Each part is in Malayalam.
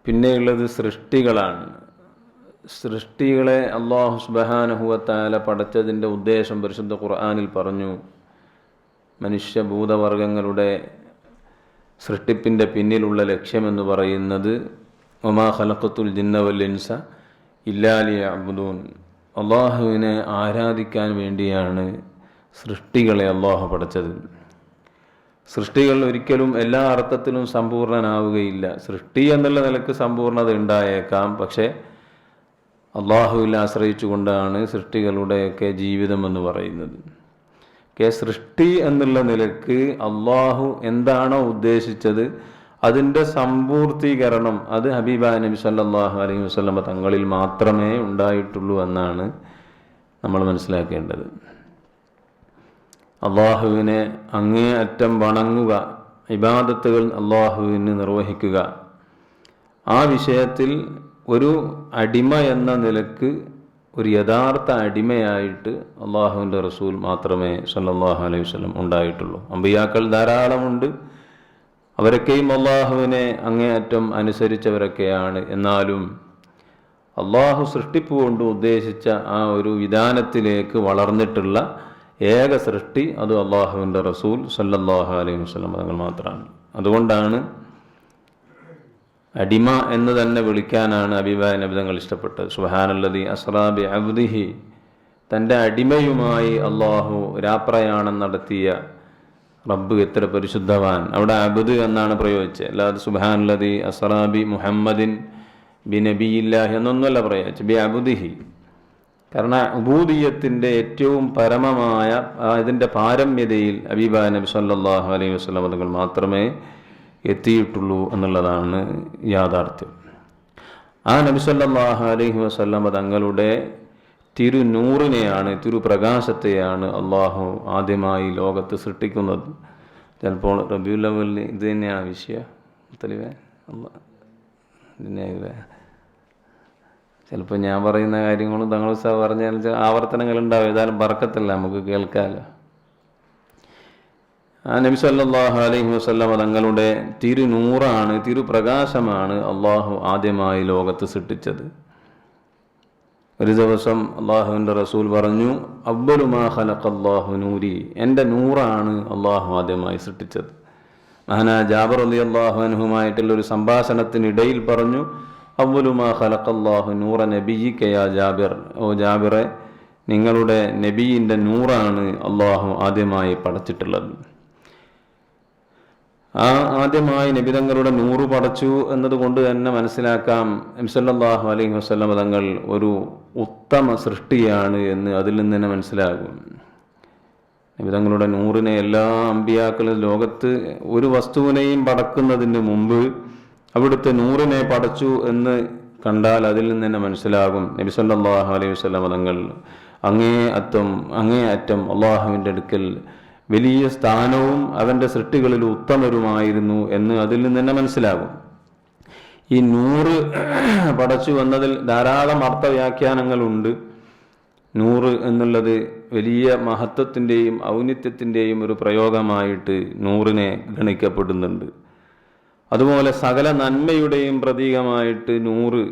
പിന്നെയുള്ളത് സൃഷ്ടികളാണ്. സൃഷ്ടികളെ അല്ലാഹു സുബ്ഹാനഹു വ തആല പടച്ചതിൻ്റെ ഉദ്ദേശം പരിശുദ്ധ ഖുർആനിൽ പറഞ്ഞു. മനുഷ്യഭൂതവർഗങ്ങളുടെ സൃഷ്ടിപ്പിൻ്റെ പിന്നിലുള്ള ലക്ഷ്യമെന്ന് പറയുന്നത് വമാ ഖലഖത്തുൽ ജിന്ന വൽ ഇൻസ ഇല്ലാ ലിയഅ്ബുദൂൻ, അള്ളാഹുവിനെ ആരാധിക്കാൻ വേണ്ടിയാണ് സൃഷ്ടികളെ അള്ളാഹു പടച്ചത്. സൃഷ്ടികൾ ഒരിക്കലും എല്ലാ അർത്ഥത്തിലും സമ്പൂർണ്ണനാവുകയില്ല. സൃഷ്ടി എന്നുള്ള നിലക്ക് സമ്പൂർണ്ണത ഉണ്ടായേക്കാം, പക്ഷേ അള്ളാഹുവിൽ ആശ്രയിച്ചുകൊണ്ടാണ് സൃഷ്ടികളുടെയൊക്കെ ജീവിതം എന്ന് പറയുന്നത്. സൃഷ്ടി എന്നുള്ള നിലക്ക് അള്ളാഹു എന്താണോ ഉദ്ദേശിച്ചത് അതിൻ്റെ സമ്പൂർത്തീകരണം അത് ഹബീബായ നബി സല്ലല്ലാഹു അലൈഹി വസല്ലം തങ്ങളിൽ മാത്രമേ ഉണ്ടായിട്ടുള്ളൂ എന്നാണ് നമ്മൾ മനസ്സിലാക്കേണ്ടത്. അള്ളാഹുവിനെ അങ്ങേയറ്റം വണങ്ങുക, ഇബാദത്തുകൾ അള്ളാഹുവിന് നിർവഹിക്കുക, ആ വിഷയത്തിൽ ഒരു അടിമ എന്ന നിലക്ക് ഒരു യഥാർത്ഥ അടിമയായിട്ട് അള്ളാഹുവിൻ്റെ റസൂൽ മാത്രമേ സല്ലല്ലാഹു അലൈഹി വസല്ലം ഉണ്ടായിട്ടുള്ളൂ. അമ്പിയാക്കൾ ധാരാളമുണ്ട്, അവരൊക്കെയും അള്ളാഹുവിനെ അങ്ങേയറ്റം അനുസരിച്ചവരൊക്കെയാണ്. എന്നാലും അള്ളാഹു സൃഷ്ടിപ്പ് കൊണ്ട് ഉദ്ദേശിച്ച ആ ഒരു വിധാനത്തിലേക്ക് വളർന്നിട്ടുള്ള ഏക സൃഷ്ടി അത് അള്ളാഹുവിൻ്റെ റസൂൽ സല്ലല്ലാഹു അലൈഹി വസല്ലം തങ്ങൾ മാത്രമാണ്. അതുകൊണ്ടാണ് അടിമ എന്ന് തന്നെ വിളിക്കാനാണ് ഹബീബായ നബി തങ്ങൾ ഇഷ്ടപ്പെട്ടത്. സുബ്ഹാനല്ലദീ അസ്റാ ബി അബ്ദിഹി, തൻ്റെ അടിമയുമായി അള്ളാഹു രാപ്രയാണം നടത്തിയ റബ്ബ് എത്ര പരിശുദ്ധവാൻ. അവിടെ അബ്ദ് എന്നാണ് പ്രയോഗിച്ചത്, അല്ലാതെ സുബ്ഹാനല്ലദീ അസ്റാ ബി മുഹമ്മദിൻ ബി നബിയില്ലാഹി എന്നൊന്നുമല്ല പ്രയോഗിച്ചത്, ബി അബ്ദിഹി. കാരണം ഉബൂദിയ്യത്തിൻ്റെ ഏറ്റവും പരമമായ ഇതിൻ്റെ പാരമ്യതയിൽ ഹബീബായ നബി സല്ലല്ലാഹു അലൈഹി വസല്ലം തങ്ങൾ മാത്രമേ എത്തിയിട്ടുള്ളൂ എന്നുള്ളതാണ് യാഥാർത്ഥ്യം. ആ നബി സല്ലല്ലാഹു അലൈഹി വസല്ലം തങ്ങളുടെ തിരുനൂറിനെയാണ്, തിരുപ്രകാശത്തെയാണ് അള്ളാഹു ആദ്യമായി ലോകത്ത് സൃഷ്ടിക്കുന്നത്. ചിലപ്പോൾ റബീഉൽ അവ്വലിന് ഇത് തന്നെയാണ് വിഷയം. ചിലപ്പോൾ ഞാൻ പറയുന്ന കാര്യങ്ങളും തങ്ങൾ പറഞ്ഞാൽ ആവർത്തനങ്ങൾ ഉണ്ടാവും. ഏതായാലും ബർക്കത്തല്ല, നമുക്ക് കേൾക്കാമല്ലോ. ആ നബി സല്ലല്ലാഹു അലൈഹി വസല്ലം തങ്ങളുടെ തിരുനൂറാണ്, തിരുപ്രകാശമാണ് അള്ളാഹു ആദ്യമായി ലോകത്ത് സൃഷ്ടിച്ചത്. ഒരു ദിവസം അള്ളാഹുവിൻ്റെ റസൂൽ പറഞ്ഞു, അവ്വലു മാ ഖലഖല്ലാഹു നൂരി, എൻ്റെ നൂറാണ് അള്ളാഹു ആദ്യമായി സൃഷ്ടിച്ചത്. മഹാനായ ജാബിർ റളിയല്ലാഹു അൻഹുമായിട്ടുള്ളൊരു സംഭാഷണത്തിനിടയിൽ പറഞ്ഞു, അവ്വലു മാ ഖലഖല്ലാഹു നൂറ നബിയിക യാ ജാബിർ, ഓ ജാബിറെ, നിങ്ങളുടെ നബിയിൻ്റെ നൂറാണ് അള്ളാഹു ആദ്യമായി പടച്ചിട്ടുള്ളത്. ആ ആദ്യമായി നബിതങ്ങളുടെ നൂറ് പടച്ചു എന്നതുകൊണ്ട് തന്നെ മനസ്സിലാക്കാം നബി സല്ലല്ലാഹു അലൈഹി വസല്ലം തങ്ങൾ ഒരു ഉത്തമ സൃഷ്ടിയാണ് എന്ന് അതിൽ നിന്ന് തന്നെ മനസ്സിലാകും. നബിതങ്ങളുടെ നൂറിനെ എല്ലാ അമ്പിയാക്കളും ലോകത്ത് ഒരു വസ്തുവിനെയും പടക്കുന്നതിന് മുമ്പ് അവിടുത്തെ നൂറിനെ പടച്ചു എന്ന് കണ്ടാൽ അതിൽ നിന്ന് തന്നെ മനസ്സിലാകും നബി സല്ലല്ലാഹു അലൈഹി വസല്ലം തങ്ങൾ അങ്ങേയറ്റം അള്ളാഹുവിൻ്റെ അടുക്കൽ വലിയ സ്ഥാനവും അവൻ്റെ സൃഷ്ടികളിൽ ഉത്തമരുമായിരുന്നു എന്ന് അതിൽ നിന്ന് തന്നെ മനസ്സിലാകും. ഈ നൂറ് പടച്ചു എന്നതിൽ ധാരാളം അർത്ഥവ്യാഖ്യാനങ്ങളുണ്ട്. നൂറ് എന്നുള്ളത് വലിയ മഹത്വത്തിൻ്റെയും ഔന്നിത്യത്തിൻ്റെയും ഒരു പ്രയോഗമായിട്ട് നൂറിനെ ഗണിക്കപ്പെടുന്നുണ്ട്. അതുപോലെ സകല നന്മയുടെയും പ്രതീകമായിട്ട് നൂറ്,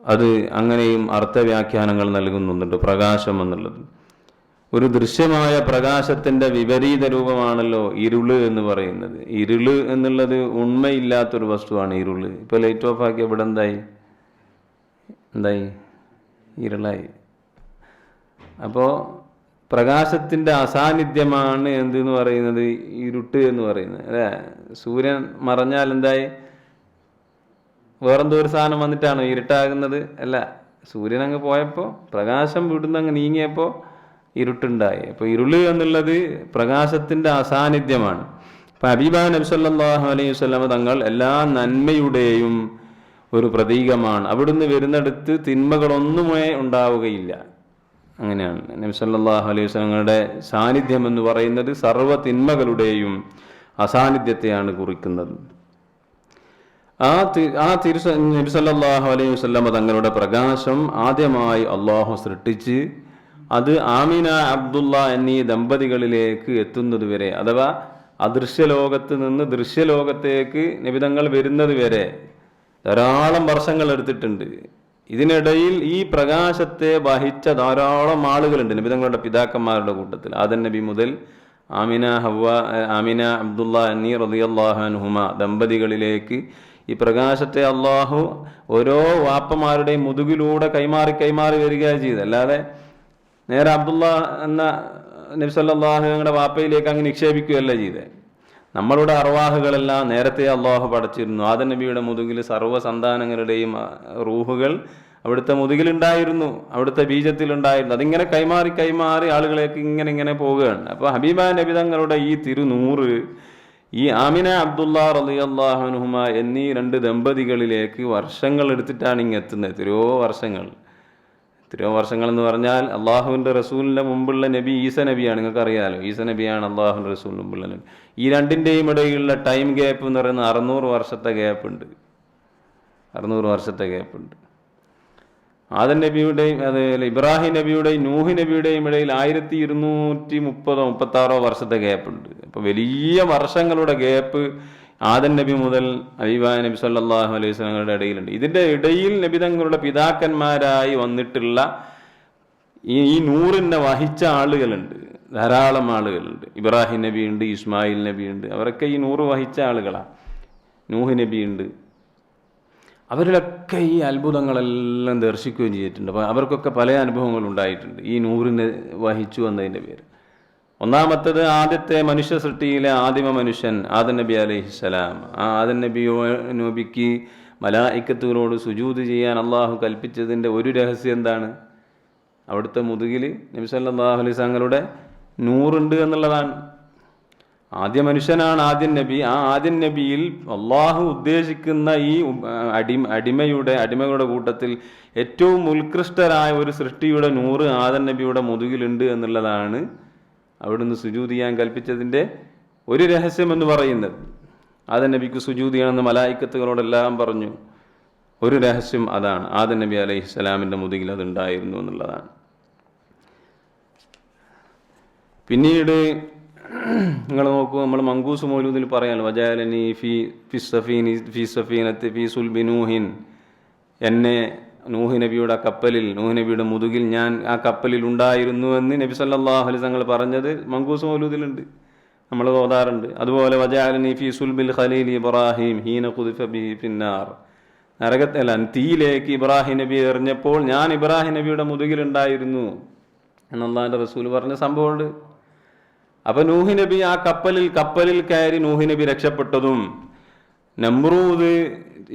അത് അങ്ങനെയും അർത്ഥവ്യാഖ്യാനങ്ങൾ നൽകുന്നുണ്ട്. പ്രകാശം എന്നുള്ളത് ഒരു ദൃശ്യമായ പ്രകാശത്തിൻ്റെ വിപരീത രൂപമാണല്ലോ ഇരുള് എന്ന് പറയുന്നത്. ഇരുള് എന്നുള്ളത് ഉണ്മയില്ലാത്തൊരു വസ്തുവാണ് ഇരുള്. ഇപ്പോൾ ലൈറ്റ് ഓഫ് ആക്കി ഇവിടെ എന്തായി ഇരുളായി. അപ്പോൾ പ്രകാശത്തിൻ്റെ അസാന്നിധ്യമാണ് എന്തെന്ന് പറയുന്നത്, ഇരുട്ട് എന്ന് പറയുന്നത് അല്ലേ. സൂര്യൻ മറഞ്ഞാൽ എന്തായി, വേറെന്തോ ഒരു സാധനം വന്നിട്ടാണോ ഇരുട്ടാകുന്നത്? അല്ല, സൂര്യൻ അങ്ങ് പോയപ്പോൾ പ്രകാശം വിടുന്ന അങ്ങ് നീങ്ങിയപ്പോൾ ഇരുട്ടുണ്ടായി. അപ്പോൾ ഇരുള് എന്നുള്ളത് പ്രകാശത്തിൻ്റെ അസാന്നിധ്യമാണ്. അപ്പം ഹബീബായ നബി സല്ലല്ലാഹു അലൈഹി വസല്ലം തങ്ങൾ എല്ലാ നന്മയുടെയും ഒരു പ്രതീകമാണ്. അവിടുന്ന് വരുന്നിടത്ത് തിന്മകളൊന്നുമേ ഉണ്ടാവുകയില്ല. അങ്ങനെയാണ് നബി സല്ലല്ലാഹു അലൈഹി വസല്ലമയുടെ സാന്നിധ്യം എന്ന് പറയുന്നത് സർവ്വ തിന്മകളുടെയും അസാന്നിധ്യത്തെയാണ് കുറിക്കുന്നത്. നബി സല്ലല്ലാഹു അലൈഹി വസല്ലം തങ്ങളുടെ പ്രകാശം ആദ്യമായി അള്ളാഹു സൃഷ്ടിച്ച് അത് ആമിന അബ്ദുള്ള എന്നീ ദമ്പതികളിലേക്ക് എത്തുന്നത് വരെ, അഥവാ അദൃശ്യലോകത്ത് നിന്ന് ദൃശ്യലോകത്തേക്ക് നിബിതങ്ങൾ വരുന്നത് വരെ ധാരാളം വർഷങ്ങൾ എടുത്തിട്ടുണ്ട്. ഇതിനിടയിൽ ഈ പ്രകാശത്തെ വഹിച്ച ധാരാളം ആളുകളുണ്ട് നബി തങ്ങളുടെ പിതാക്കന്മാരുടെ കൂട്ടത്തിൽ. ആദം നബി മുതൽ ആമിന അബ്ദുള്ള എന്നീ റളിയല്ലാഹു അൻഹുമ ദമ്പതികളിലേക്ക് ഈ പ്രകാശത്തെ അള്ളാഹു ഓരോ വാപ്പമാരുടെയും മുതുകിലൂടെ കൈമാറി കൈമാറി വരിക ചെയ്ത്. അല്ലാതെ നേരെ അബ്ദുള്ള എന്ന നബി സല്ലല്ലാഹു അലൈഹി വാപ്പയിലേക്ക് അങ്ങ് നിക്ഷേപിക്കുകയല്ല ചെയ്തത്. നമ്മളുടെ അർവാഹുകളെല്ലാം നേരത്തെ അള്ളാഹു പടച്ചിരുന്നു. ആദം നബിയുടെ മുതുകിൽ സർവ്വ സന്താനങ്ങളുടെയും റൂഹുകൾ അവിടുത്തെ മുതുകിലുണ്ടായിരുന്നു, അവിടുത്തെ ബീജത്തിലുണ്ടായിരുന്നു. അതിങ്ങനെ കൈമാറി കൈമാറി ആളുകളേക്ക് ഇങ്ങനെ പോവുകയാണ്. അപ്പോൾ ഹബീബായ നബി തങ്ങളുടെ ഈ തിരുനൂറ് ഈ ആമിന അബ്ദുള്ള റളിയല്ലാഹു അൻഹുമ എന്നീ 2 ദമ്പതികളിലേക്ക് വർഷങ്ങൾ എടുത്തിട്ടാണ് എത്തുന്നത്. എത്രയോ വർഷങ്ങൾ എന്ന് പറഞ്ഞാൽ അള്ളാഹുവിൻ്റെ റസൂലിൻ്റെ മുമ്പുള്ള നബി ഈസ നബിയാണ്. നിങ്ങൾക്ക് അറിയാലോ, ഈസ നബിയാണ് അള്ളാഹുവിൻ്റെ റസൂലിന് മുമ്പുള്ള നബി. ഈ രണ്ടിൻ്റെയും ഇടയിലുള്ള ടൈം ഗ്യാപ്പ് എന്ന് പറയുന്നത് 600 വർഷത്തെ ഗ്യാപ്പുണ്ട്. 600 വർഷത്തെ ഗ്യാപ്പുണ്ട്. ആദം നബിയുടെയും അതേപോലെ ഇബ്രാഹിം നബിയുടെയും നൂഹ് നബിയുടെയും ഇടയിൽ 1230-36 വർഷത്തെ ഗ്യാപ്പുണ്ട്. അപ്പോൾ വലിയ വർഷങ്ങളുടെ ഗ്യാപ്പ് ആദം നബി മുതൽ ഹബീബായ നബി സല്ലല്ലാഹു അലൈഹി വസല്ലമയുടെ ഇടയിലുണ്ട്. ഇതിൻ്റെ ഇടയിൽ നബി തങ്ങളുടെ പിതാക്കന്മാരായി വന്നിട്ടുള്ള ഈ നൂറിനെ വഹിച്ച ആളുകളുണ്ട്, ധാരാളം ആളുകളുണ്ട്. ഇബ്രാഹിം നബിയുണ്ട്, ഇസ്മായിൽ നബിയുണ്ട്, അവരൊക്കെ ഈ 100 വഹിച്ച ആളുകളാണ്. നൂഹ് നബിയുണ്ട്. അവരിലൊക്കെ ഈ അത്ഭുതങ്ങളെല്ലാം ദർശിക്കുകയും ചെയ്തിട്ടുണ്ട്. അപ്പോൾ അവർക്കൊക്കെ പല അനുഭവങ്ങളും ഉണ്ടായിട്ടുണ്ട് ഈ 100 വഹിച്ചു എന്നതിൻ്റെ പേര്. ഒന്നാമത്തത് ആദ്യത്തെ മനുഷ്യ സൃഷ്ടിയിലെ ആദിമ മനുഷ്യൻ ആദം നബി അലൈഹിസ്സലാം. ആ ആദം നബിക്ക് മലായിക്കത്തുകളോട് സുജൂദ് ചെയ്യാൻ അള്ളാഹു കൽപ്പിച്ചതിൻ്റെ ഒരു രഹസ്യം എന്താണ്? അവിടുത്തെ മുതുകിൽ നബി സല്ലല്ലാഹു അലൈഹി വസല്ലമയുടെ നൂറുണ്ട് എന്നുള്ളതാണ്. ആദ്യ മനുഷ്യനാണ് ആദ്യം നബി. ആ ആദ്യം നബിയിൽ അള്ളാഹു ഉദ്ദേശിക്കുന്ന ഈ അടിമകളുടെ കൂട്ടത്തിൽ ഏറ്റവും ഉത്കൃഷ്ടരായ ഒരു സൃഷ്ടിയുടെ 100 ആദം നബിയുടെ മുതുകിലുണ്ട് എന്നുള്ളതാണ് അവിടുന്ന് സുജൂദ് ചെയ്യാൻ കൽപ്പിച്ചതിൻ്റെ ഒരു രഹസ്യം എന്ന് പറയുന്നത്. ആദം നബിക്ക് സുജൂദ് ചെയ്യണമെന്ന് മലായിക്കത്തുകളോടെല്ലാം പറഞ്ഞു. ഒരു രഹസ്യം അതാണ്. ആദം നബി അലൈഹിസ്സലാമിൻ്റെ മുതുകിൽ അതുണ്ടായിരുന്നു എന്നുള്ളതാണ്. പിന്നീട് നിങ്ങൾ നോക്കൂ, നമ്മൾ മങ്കൂസ് മൗലൂദിൽ പറയാൻ വജാലനി ഫി സുൽബി നൂഹിൻ, എന്നെ നൂഹ് നബിയുടെ കപ്പലിൽ, നൂഹ് നബിയുടെ മുതുകിൽ ഞാൻ ആ കപ്പലിൽ ഉണ്ടായിരുന്നു എന്ന് നബി സല്ലല്ലാഹു അലൈഹി വസല്ലം പറഞ്ഞത് മങ്കൂസ് മൗലൂദിലുണ്ട്, നമ്മൾ ഓതാറുണ്ട്. അതുപോലെ വജാലനി ഫി സുൽബിൽ ഖലീൽ ഇബ്രാഹിം ഹീന ഖുദിഫ ബിഹി ഫിന്നാർ, നരകത്തല്ല തീയിലേക്ക് ഇബ്രാഹിം നബി എറിഞ്ഞപ്പോൾ ഞാൻ ഇബ്രാഹിം നബിയുടെ മുതുകിലുണ്ടായിരുന്നു എന്ന് അല്ലാഹുവിൻ്റെ റസൂൽ പറഞ്ഞ സംഭവമുണ്ട്. അപ്പൊ നൂഹ് നബി ആ കപ്പലിൽ കയറി നൂഹ് നബി രക്ഷപ്പെട്ടതും നമ്രൂദ്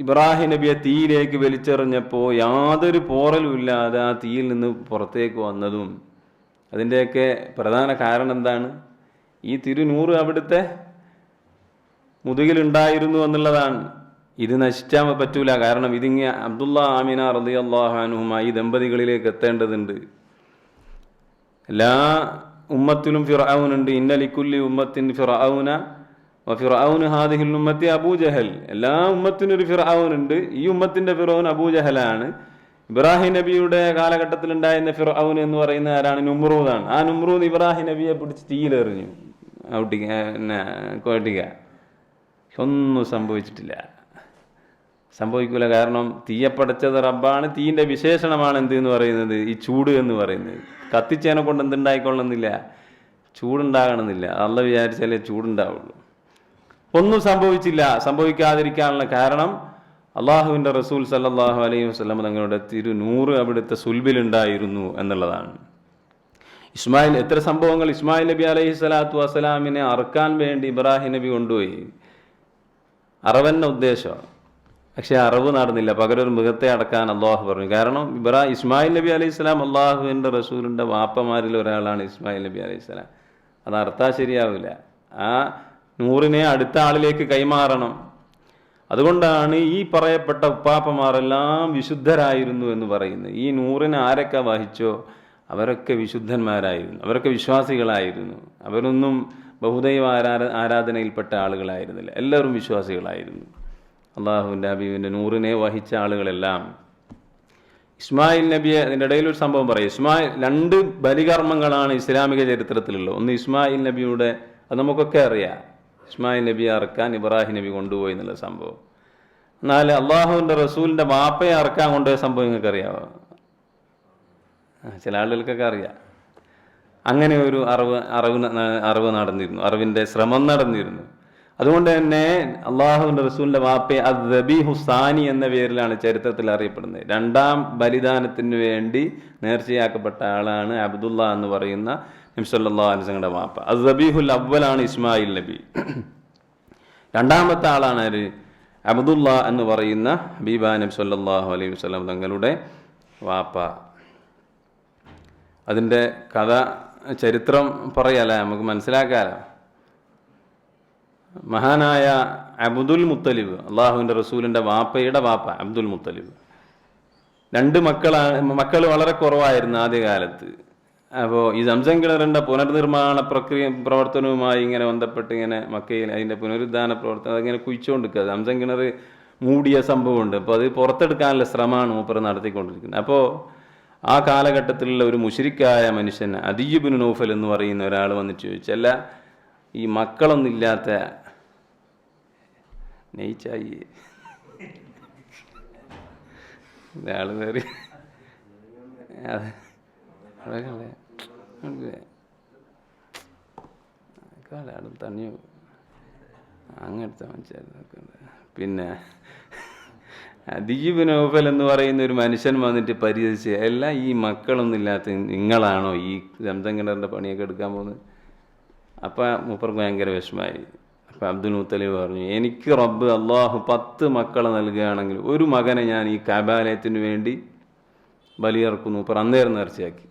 ഇബ്രാഹിം നബിയെ തീയിലേക്ക് വലിച്ചെറിഞ്ഞപ്പോൾ യാതൊരു പോറലും ഇല്ലാതെ ആ തീയിൽ നിന്ന് പുറത്തേക്ക് വന്നതും, അതിൻ്റെയൊക്കെ പ്രധാന കാരണം എന്താണ്? ഈ തിരുനൂറ് അവിടുത്തെ മുതുകിലുണ്ടായിരുന്നു എന്നുള്ളതാണ്. ഇത് നശിച്ചാൽ പറ്റൂല. കാരണം ഇതിങ്ങ അബ്ദുള്ള ആമിന റളിയല്ലാഹു അൻഹുമ ഈ ദമ്പതികളിലേക്ക് എത്തേണ്ടതുണ്ട്. എല്ലാ ഉമ്മത്തിലും ഫിർഔനുണ്ട്. ഇന്ന ലിക്കുല്ലി ഉമ്മത്തിൻ ഫിർഔന വഫിർഔന ഹാദിഹിൽ ഉമ്മത്തി അബൂജഹൽ. എല്ലാ ഉമ്മത്തിനും ഒരു ഫിർഔനുണ്ട്. ഈ ഉമ്മത്തിന്റെ ഫിർഔൻ അബൂജഹലാണ്. ഇബ്രാഹിം നബിയുടെ കാലഘട്ടത്തിൽ ഉണ്ടായിരുന്ന ഫിർഔൻ എന്ന് പറയുന്ന ആരാണ്? നുമ്രൂദാണ്. ആ നുമ്രൂദ് ഇബ്രാഹിം നബിയെ പിടിച്ച് തീയിലെറിഞ്ഞു, കോട്ടിക്ക. ഒന്നും സംഭവിക്കില്ല. കാരണം തീയപ്പടച്ചത് റബ്ബാണ്. തീയിൻ്റെ വിശേഷണമാണ് എന്ത് പറയുന്നത്? ഈ ചൂട് എന്ന് പറയുന്നത്. കത്തിച്ചതിനെ കൊണ്ട് എന്തുണ്ടായിക്കൊള്ളുന്നില്ല? ചൂടുണ്ടാകണമെന്നില്ല. അള്ളാഹ് വിചാരിച്ചാലേ ചൂടുണ്ടാവുള്ളൂ. ഒന്നും സംഭവിക്കാതിരിക്കാനുള്ള കാരണം അള്ളാഹുവിൻ്റെ റസൂൽ സല്ലല്ലാഹു അലൈഹി വസല്ലം തങ്ങളുടെ തിരുനൂറ് അവിടുത്തെ സുൽബിലുണ്ടായിരുന്നു എന്നുള്ളതാണ്. ഇസ്മായിൽ, എത്ര സംഭവങ്ങൾ! ഇസ്മായിൽ നബി അലൈഹി സ്വലാത്തു വസ്സലാമിനെ അറുക്കാൻ വേണ്ടി ഇബ്രാഹിം നബി കൊണ്ടുപോയി. അറവെന്ന ഉദ്ദേശം, പക്ഷെ അറവ് നടന്നില്ല. പകരം ഒരു മൃഗത്തെ അടക്കാൻ അള്ളാഹു പറഞ്ഞു. കാരണം ഇസ്മായിൽ നബി അലൈഹി സ്വലാം അള്ളാഹുവിൻ്റെ റസൂലിൻ്റെ വാപ്പമാരിൽ ഒരാളാണ് ഇസ്മായിൽ നബി അലൈഹി സ്വലാം. അത് അർത്ഥം ശരിയാവില്ല. ആ നൂറിനെ അടുത്ത ആളിലേക്ക് കൈമാറണം. അതുകൊണ്ടാണ് ഈ പറയപ്പെട്ട ഉപ്പാപ്പമാരെല്ലാം വിശുദ്ധരായിരുന്നു എന്ന് പറയുന്നത്. ഈ നൂറിനെ ആരൊക്കെ വഹിച്ചോ അവരൊക്കെ വിശുദ്ധന്മാരായിരുന്നു, അവരൊക്കെ വിശ്വാസികളായിരുന്നു. അവരൊന്നും ബഹുദൈവ ആരാധനയിൽപ്പെട്ട ആളുകളായിരുന്നില്ല. എല്ലാവരും വിശ്വാസികളായിരുന്നു. അള്ളാഹുവിൻ്റെ ഹബീബിൻ്റെ നൂറിനെ വഹിച്ച ആളുകളെല്ലാം. ഇസ്മായിൽ നബിയെ, അതിൻ്റെ ഇടയിലൊരു സംഭവം പറയും. 2 ബലികർമ്മങ്ങളാണ് ഇസ്ലാമിക ചരിത്രത്തിലുള്ളത്. ഒന്ന് ഇസ്മായിൽ നബിയുടെ, അത് നമുക്കൊക്കെ അറിയാം, ഇസ്മായിൽ നബിയെ അറക്കാൻ ഇബ്രാഹിം നബി കൊണ്ടുപോയി എന്നുള്ള സംഭവം. എന്നാൽ അള്ളാഹുവിൻ്റെ റസൂലിൻ്റെ വാപ്പയെ അറക്കാൻ കൊണ്ടുപോയ സംഭവം നിങ്ങൾക്കറിയാമോ? ചില ആളുകൾക്കൊക്കെ അറിയാം. അങ്ങനെ ഒരു അറിവ് നടന്നിരുന്നു, അറിവിൻ്റെ ശ്രമം നടന്നിരുന്നു. അതുകൊണ്ട് തന്നെ അള്ളാഹുവിൻ്റെ റസൂലിൻ്റെ വാപ്പയെ അദ്ദബീഹു സാനി എന്ന പേരിലാണ് ചരിത്രത്തിൽ അറിയപ്പെടുന്നത്. രണ്ടാം ബലിദാനത്തിന് വേണ്ടി നേർച്ചയാക്കപ്പെട്ട ആളാണ് അബ്ദുള്ള എന്ന് പറയുന്ന നബി സല്ലല്ലാഹു അലൈഹി വസല്ലമയുടെ വാപ്പ. അദ്ദബീഹുൽ അവ്വലാണ് ഇസ്മായിൽ നബി. രണ്ടാമത്തെ ആളാണ് അബ്ദുള്ള എന്ന് പറയുന്ന ഹബീബ നബി സല്ലല്ലാഹു അലൈഹി വസല്ലം തങ്ങളുടെ വാപ്പ. അതിൻ്റെ കഥ ചരിത്രം പറയാലോ, നമുക്ക് മനസ്സിലാക്കാലോ. മഹാനായ അബ്ദുൽ മുത്തലിബ്, അള്ളാഹുവിൻ്റെ റസൂലിൻ്റെ വാപ്പയുടെ വാപ്പ അബ്ദുൽ മുത്തലിബ്, 2 മക്കൾ വളരെ കുറവായിരുന്നു ആദ്യകാലത്ത്. അപ്പോൾ ഈ സംസം കിണറിൻ്റെ പുനർനിർമ്മാണ പ്രവർത്തനവുമായി ഇങ്ങനെ ബന്ധപ്പെട്ട് ഇങ്ങനെ മക്കയിൽ അതിൻ്റെ പുനരുദ്ധാന പ്രവർത്തനം അതിങ്ങനെ കുഴിച്ചുകൊണ്ടിരിക്കുക. സംസം കിണർ മൂടിയ സംഭവമുണ്ട്. അപ്പോൾ അത് പുറത്തെടുക്കാനുള്ള ശ്രമമാണ് മൂപ്പർ നടത്തിക്കൊണ്ടിരിക്കുന്നത്. അപ്പോൾ ആ കാലഘട്ടത്തിലുള്ള ഒരു മുശ്രിക്കായ മനുഷ്യൻ അദീ ഇബ്നു നൗഫൽ എന്ന് പറയുന്ന ഒരാൾ വന്നിട്ട് ചോദിച്ചു, അല്ല ഈ മക്കളൊന്നുമില്ലാത്ത നെയ്ച്ചായി ഒരാൾ കയറി കാലാടും തണിയോ അങ്ങനത്തെ മനസ്സിലാക്കുന്നുണ്ട്. പിന്നെ അദീ ഇബ്നു നൗഫൽ എന്ന് പറയുന്ന ഒരു മനുഷ്യൻ വന്നിട്ട് പരിഹസിച്ച്, എല്ലാം ഈ മക്കളൊന്നും ഇല്ലാത്ത നിങ്ങളാണോ ഈ സംസം കിണറിൻ്റെ പണിയൊക്കെ എടുക്കാൻ പോകുന്നത്? അപ്പം മൂപ്പർക്ക് ഭയങ്കര വിഷമമായി. അപ്പം അബ്ദുൽ മുത്തലിബ് പറഞ്ഞു, എനിക്ക് റബ്ബ് അള്ളാഹു 10 മക്കളെ നൽകുകയാണെങ്കിൽ ഒരു മകനെ ഞാൻ ഈ കഅബാലയത്തിന് വേണ്ടി ബലിയർക്കുന്നു. മൂപ്പർ അന്നേരം നേർച്ചയാക്കി.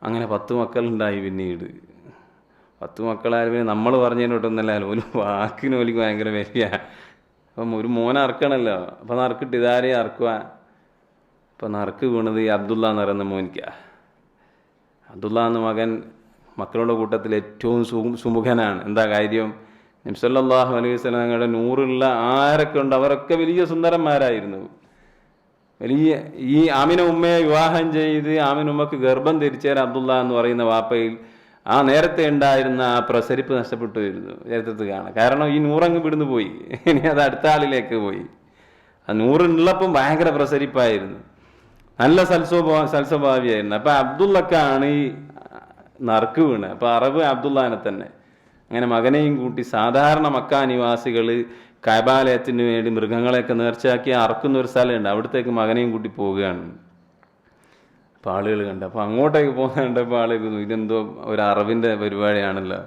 അങ്ങനെ 10 മക്കളുണ്ടായി. പിന്നീട് 10 മക്കളായാലും നമ്മൾ പറഞ്ഞതിനോട്ടൊന്നല്ല, ഒരു വാക്കിന് ഓലിക്ക് ഭയങ്കര വിലയാ. അപ്പം ഒരു മോനെ അറക്കണമല്ലോ. അപ്പം നറുക്കിട്ട് ഇതാരെ അറക്കുക? അപ്പം നറുക്ക് വീണത് ഈ അബ്ദുള്ള എന്ന് പറയുന്ന മോനിക്കാ. അബ്ദുള്ള എന്ന മകൻ മക്കളുടെ കൂട്ടത്തിൽ ഏറ്റവും സുമുഖനാണ്. എന്താ കാര്യം? നബി സല്ലല്ലാഹു അലൈഹി വസല്ലം തങ്ങളുടെ നൂറുള്ള ആരൊക്കെ ഉണ്ട് അവരൊക്കെ വലിയ സുന്ദരന്മാരായിരുന്നു. വലിയ ഈ ആമിന ഉമ്മയെ വിവാഹം ചെയ്ത് ആമിന ഉമ്മക്ക് ഗർഭം ധരിച്ചേരാൻ അബ്ദുള്ള എന്ന് പറയുന്ന വാപ്പയിൽ ആ നേരത്തെ ഉണ്ടായിരുന്ന ആ പ്രസരിപ്പ് നഷ്ടപ്പെട്ടു വരുന്നു ചരിത്രത്തിൽ കാണാം. കാരണം ഈ നൂറങ്ങ് വിടുന്നു പോയി, ഇനി അത് അടുത്ത ആളിലേക്ക് പോയി. ആ നൂറുള്ളപ്പം ഭയങ്കര പ്രസരിപ്പായിരുന്നു, നല്ല സൽസ്വഭാവിയായിരുന്നു. അപ്പം അബ്ദുള്ളക്കാണ് ഈ നറുക്ക് വീണ്. അപ്പം അറബ് അബ്ദുള്ളാനെ തന്നെ. അങ്ങനെ മകനെയും കൂട്ടി സാധാരണ മക്ക നിവാസികൾ കഅബാലയത്തിന് വേണ്ടി മൃഗങ്ങളെയൊക്കെ നേർച്ചയാക്കി അറക്കുന്ന ഒരു സ്ഥലമുണ്ട്, അവിടത്തേക്ക് മകനെയും കൂട്ടി പോവുകയാണ്. അപ്പോൾ ആളുകൾ കണ്ടു. അപ്പോൾ അങ്ങോട്ടേക്ക് പോകുന്ന കണ്ടപ്പോൾ ആളുകൾ ഇതെന്തോ ഒരു അറബിൻ്റെ പരിപാടിയാണല്ലോ.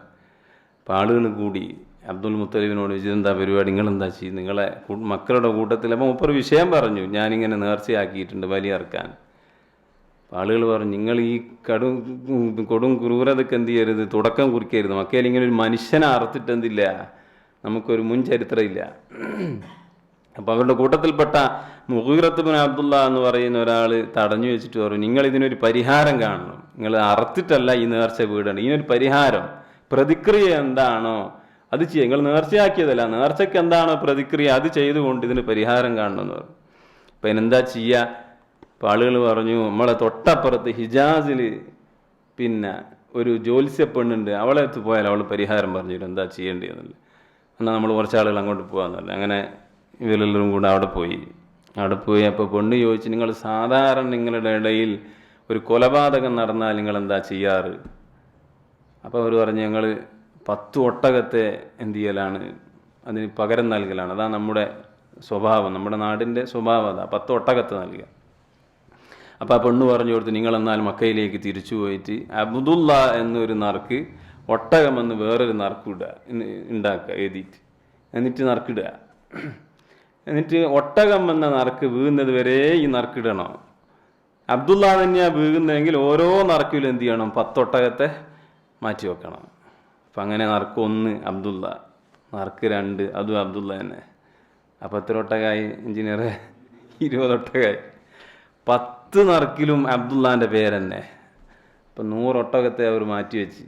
അപ്പോൾ ആളുകൾ കൂടി അബ്ദുൽ മുത്തലിബിനോട് ഇതെന്താ പരിപാടി, നിങ്ങളെന്താ ചെയ്യും നിങ്ങളെ മക്കളുടെ കൂട്ടത്തിൽ? അപ്പോൾ മൂപ്പർ വിഷയം പറഞ്ഞു, ഞാനിങ്ങനെ നേർച്ചയാക്കിയിട്ടുണ്ട് ബലിയർക്കാൻ. ആളുകൾ പറഞ്ഞു, നിങ്ങൾ ഈ കൊടും ക്രൂരതയ്ക്ക് എന്ത് ചെയ്യരുത്, തുടക്കം കുറിക്കരുത്. മക്കയിൽ ഇങ്ങനെ ഒരു മനുഷ്യനെ അറുത്തിട്ട് എന്തില്ല, നമുക്കൊരു മുൻ ചരിത്രമില്ല. അപ്പോൾ അവരുടെ കൂട്ടത്തിൽപ്പെട്ട മുഗീറത്ത് ബിൻ അബ്ദുള്ള എന്ന് പറയുന്ന ഒരാൾ തടഞ്ഞു വെച്ചിട്ട് പറഞ്ഞു, നിങ്ങൾ ഇതിനൊരു പരിഹാരം കാണണം. നിങ്ങൾ അറുത്തിട്ടല്ല ഈ നേർച്ച വീടണം, ഇതിനൊരു പരിഹാരം, പ്രതിക്രിയ എന്താണോ അത് ചെയ്യുക. നിങ്ങൾ നേർച്ചയാക്കിയതല്ല, നേർച്ചയ്ക്ക് എന്താണോ പ്രതിക്രിയ അത് ചെയ്തുകൊണ്ട് ഇതിന് പരിഹാരം കാണണമെന്ന് പറഞ്ഞു. അപ്പം അതിനെന്താ ചെയ്യുക? അപ്പോൾ ആളുകൾ പറഞ്ഞു, നമ്മളെ തൊട്ടപ്പുറത്ത് ഹിജാസിൽ പിന്നെ ഒരു ജ്യോത്സ്യ പെണ്ണുണ്ട്, അവളെ അടുത്ത് പോയാൽ അവൾ പരിഹാരം പറഞ്ഞു തരും എന്താ ചെയ്യേണ്ടതെന്നല്ല. എന്നാൽ നമ്മൾ കുറച്ച് ആളുകൾ അങ്ങോട്ട് പോകാമെന്നല്ല. അങ്ങനെ ഇവരെല്ലാവരും കൂടെ അവിടെ പോയി അപ്പോൾ പെണ്ണ് ചോദിച്ചു, നിങ്ങൾ സാധാരണ നിങ്ങളുടെ ഇടയിൽ ഒരു കൊലപാതകം നടന്നാൽ നിങ്ങൾ എന്താ ചെയ്യാറ്? അപ്പോൾ അവർ പറഞ്ഞു, ഞങ്ങൾ 10 ഒട്ടകത്തെ എന്ത് ചെയ്യലാണ്, അതിന് പകരം നൽകലാണ്. അതാണ് നമ്മുടെ സ്വഭാവം, നമ്മുടെ നാടിൻ്റെ സ്വഭാവം അതാ, 10 ഒട്ടകത്തെ നൽകുക. അപ്പോൾ ആ പെണ്ണ് പറഞ്ഞു കൊടുത്ത്, നിങ്ങളെന്നാൽ മക്കയിലേക്ക് തിരിച്ചു പോയിട്ട് അബ്ദുള്ള എന്നൊരു നറുക്ക് ഒട്ടകമെന്ന് വേറൊരു നറുക്ക് ഉണ്ടാക്കുക എഴുതിയിട്ട്, എന്നിട്ട് നറുക്കിടുക. എന്നിട്ട് ഒട്ടകം എന്ന നറുക്ക് വീഴുന്നത് വരെ ഈ നറുക്കിടണം. അബ്ദുള്ള തന്നെയാണ് വീഴുന്നതെങ്കിൽ ഓരോ നറുക്കിലും എന്ത് ചെയ്യണം, 10 ഒട്ടകത്തെ മാറ്റി വെക്കണം. അപ്പം അങ്ങനെ നറുക്ക് 1 അബ്ദുള്ള, നറുക്ക് 2 അതും അബ്ദുള്ള തന്നെ. അപ്പം എത്ര ഒട്ടകമായി എഞ്ചിനീയറെ? 20 ഒട്ടകമായി. 10 നറുക്കിലും അബ്ദുള്ളാൻ്റെ പേരെന്നെ. അപ്പം 100 ഒട്ടകത്തെ അവർ മാറ്റി വെച്ച്.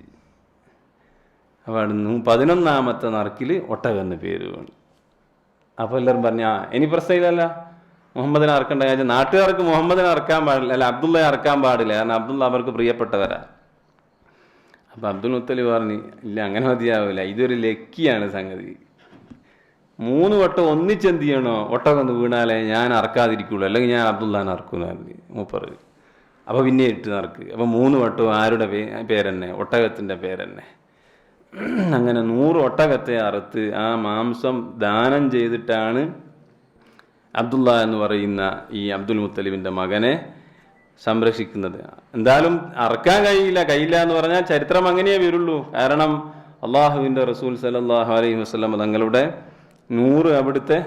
അപ്പോൾ 11ാമത്തെ നറുക്കിൽ ഒട്ടകം എന്ന പേര് വേണം. അപ്പോൾ എല്ലാവരും പറഞ്ഞു, ഇനി പ്രശ്നമില്ലല്ല, മുഹമ്മദിനെ അറക്കേണ്ട കാര്യം. നാട്ടുകാർക്ക് മുഹമ്മദിനെ അറക്കാൻ പാടില്ല, അല്ല അബ്ദുള്ളയെ അറക്കാൻ പാടില്ല, കാരണം അബ്ദുള്ള അവർക്ക് പ്രിയപ്പെട്ടവരാ. അപ്പം അബ്ദുൽ മുത്തലിബ് പറഞ്ഞു, ഇല്ല അങ്ങനെ മതിയാവില്ല, ഇതൊരു ലക്കിയാണ് സംഗതി. 3 വട്ടം ഒന്നിച്ചെന്ത് ചെയ്യണോ ഒട്ടകം ഒന്ന് വീണാലേ ഞാൻ അറക്കാതിരിക്കുള്ളൂ, അല്ലെങ്കിൽ ഞാൻ അബ്ദുല്ലാനെ അറക്കുന്നു മൂപ്പറ്. അപ്പോൾ പിന്നെ ഇട്ട് നടക്ക്. അപ്പോൾ 3 വട്ടവും ആരുടെ പേരെന്നെ? ഒട്ടകത്തിൻ്റെ പേരെന്നെ. അങ്ങനെ 100 ഒട്ടകത്തെ അറുത്ത് ആ മാംസം ദാനം ചെയ്തിട്ടാണ് അബ്ദുള്ള എന്ന് പറയുന്ന ഈ അബ്ദുൽ മുത്തലിബിൻ്റെ മകനെ സംരക്ഷിക്കുന്നത്. എന്തായാലും അറക്കാൻ കഴിയില്ല എന്ന് പറഞ്ഞാൽ ചരിത്രം അങ്ങനെയേ വരുള്ളൂ. കാരണം അള്ളാഹുവിൻ്റെ റസൂൽ സല്ലല്ലാഹു അലൈഹി വസല്ലം തങ്ങളുടെ 100 അവിടുത്തെ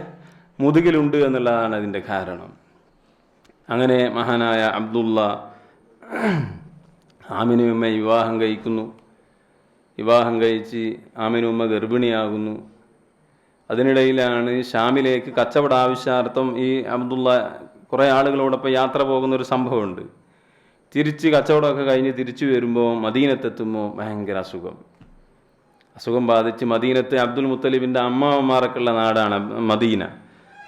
മുതുകിലുണ്ട് എന്നുള്ളതാണ് അതിൻ്റെ കാരണം. അങ്ങനെ മഹാനായ അബ്ദുള്ള ആമിനയുമ്മ വിവാഹം കഴിക്കുന്നു. വിവാഹം കഴിച്ച് ആമിനുമ്മ ഗർഭിണിയാകുന്നു. അതിനിടയിലാണ് ഷാമിലേക്ക് കച്ചവട ആവശ്യാർത്ഥം ഈ അബ്ദുള്ള കുറേ ആളുകളോടൊപ്പം യാത്ര പോകുന്നൊരു സംഭവമുണ്ട്. തിരിച്ച് കച്ചവടമൊക്കെ കഴിഞ്ഞ് തിരിച്ചു വരുമ്പോൾ മദീനത്തെത്തുമ്പോൾ ഭയങ്കര അസുഖം ബാധിച്ച് മദീനത്ത് അബ്ദുൽ മുത്തലിബിൻ്റെ അമ്മാവന്മാരൊക്കെയുള്ള നാടാണ് മദീന.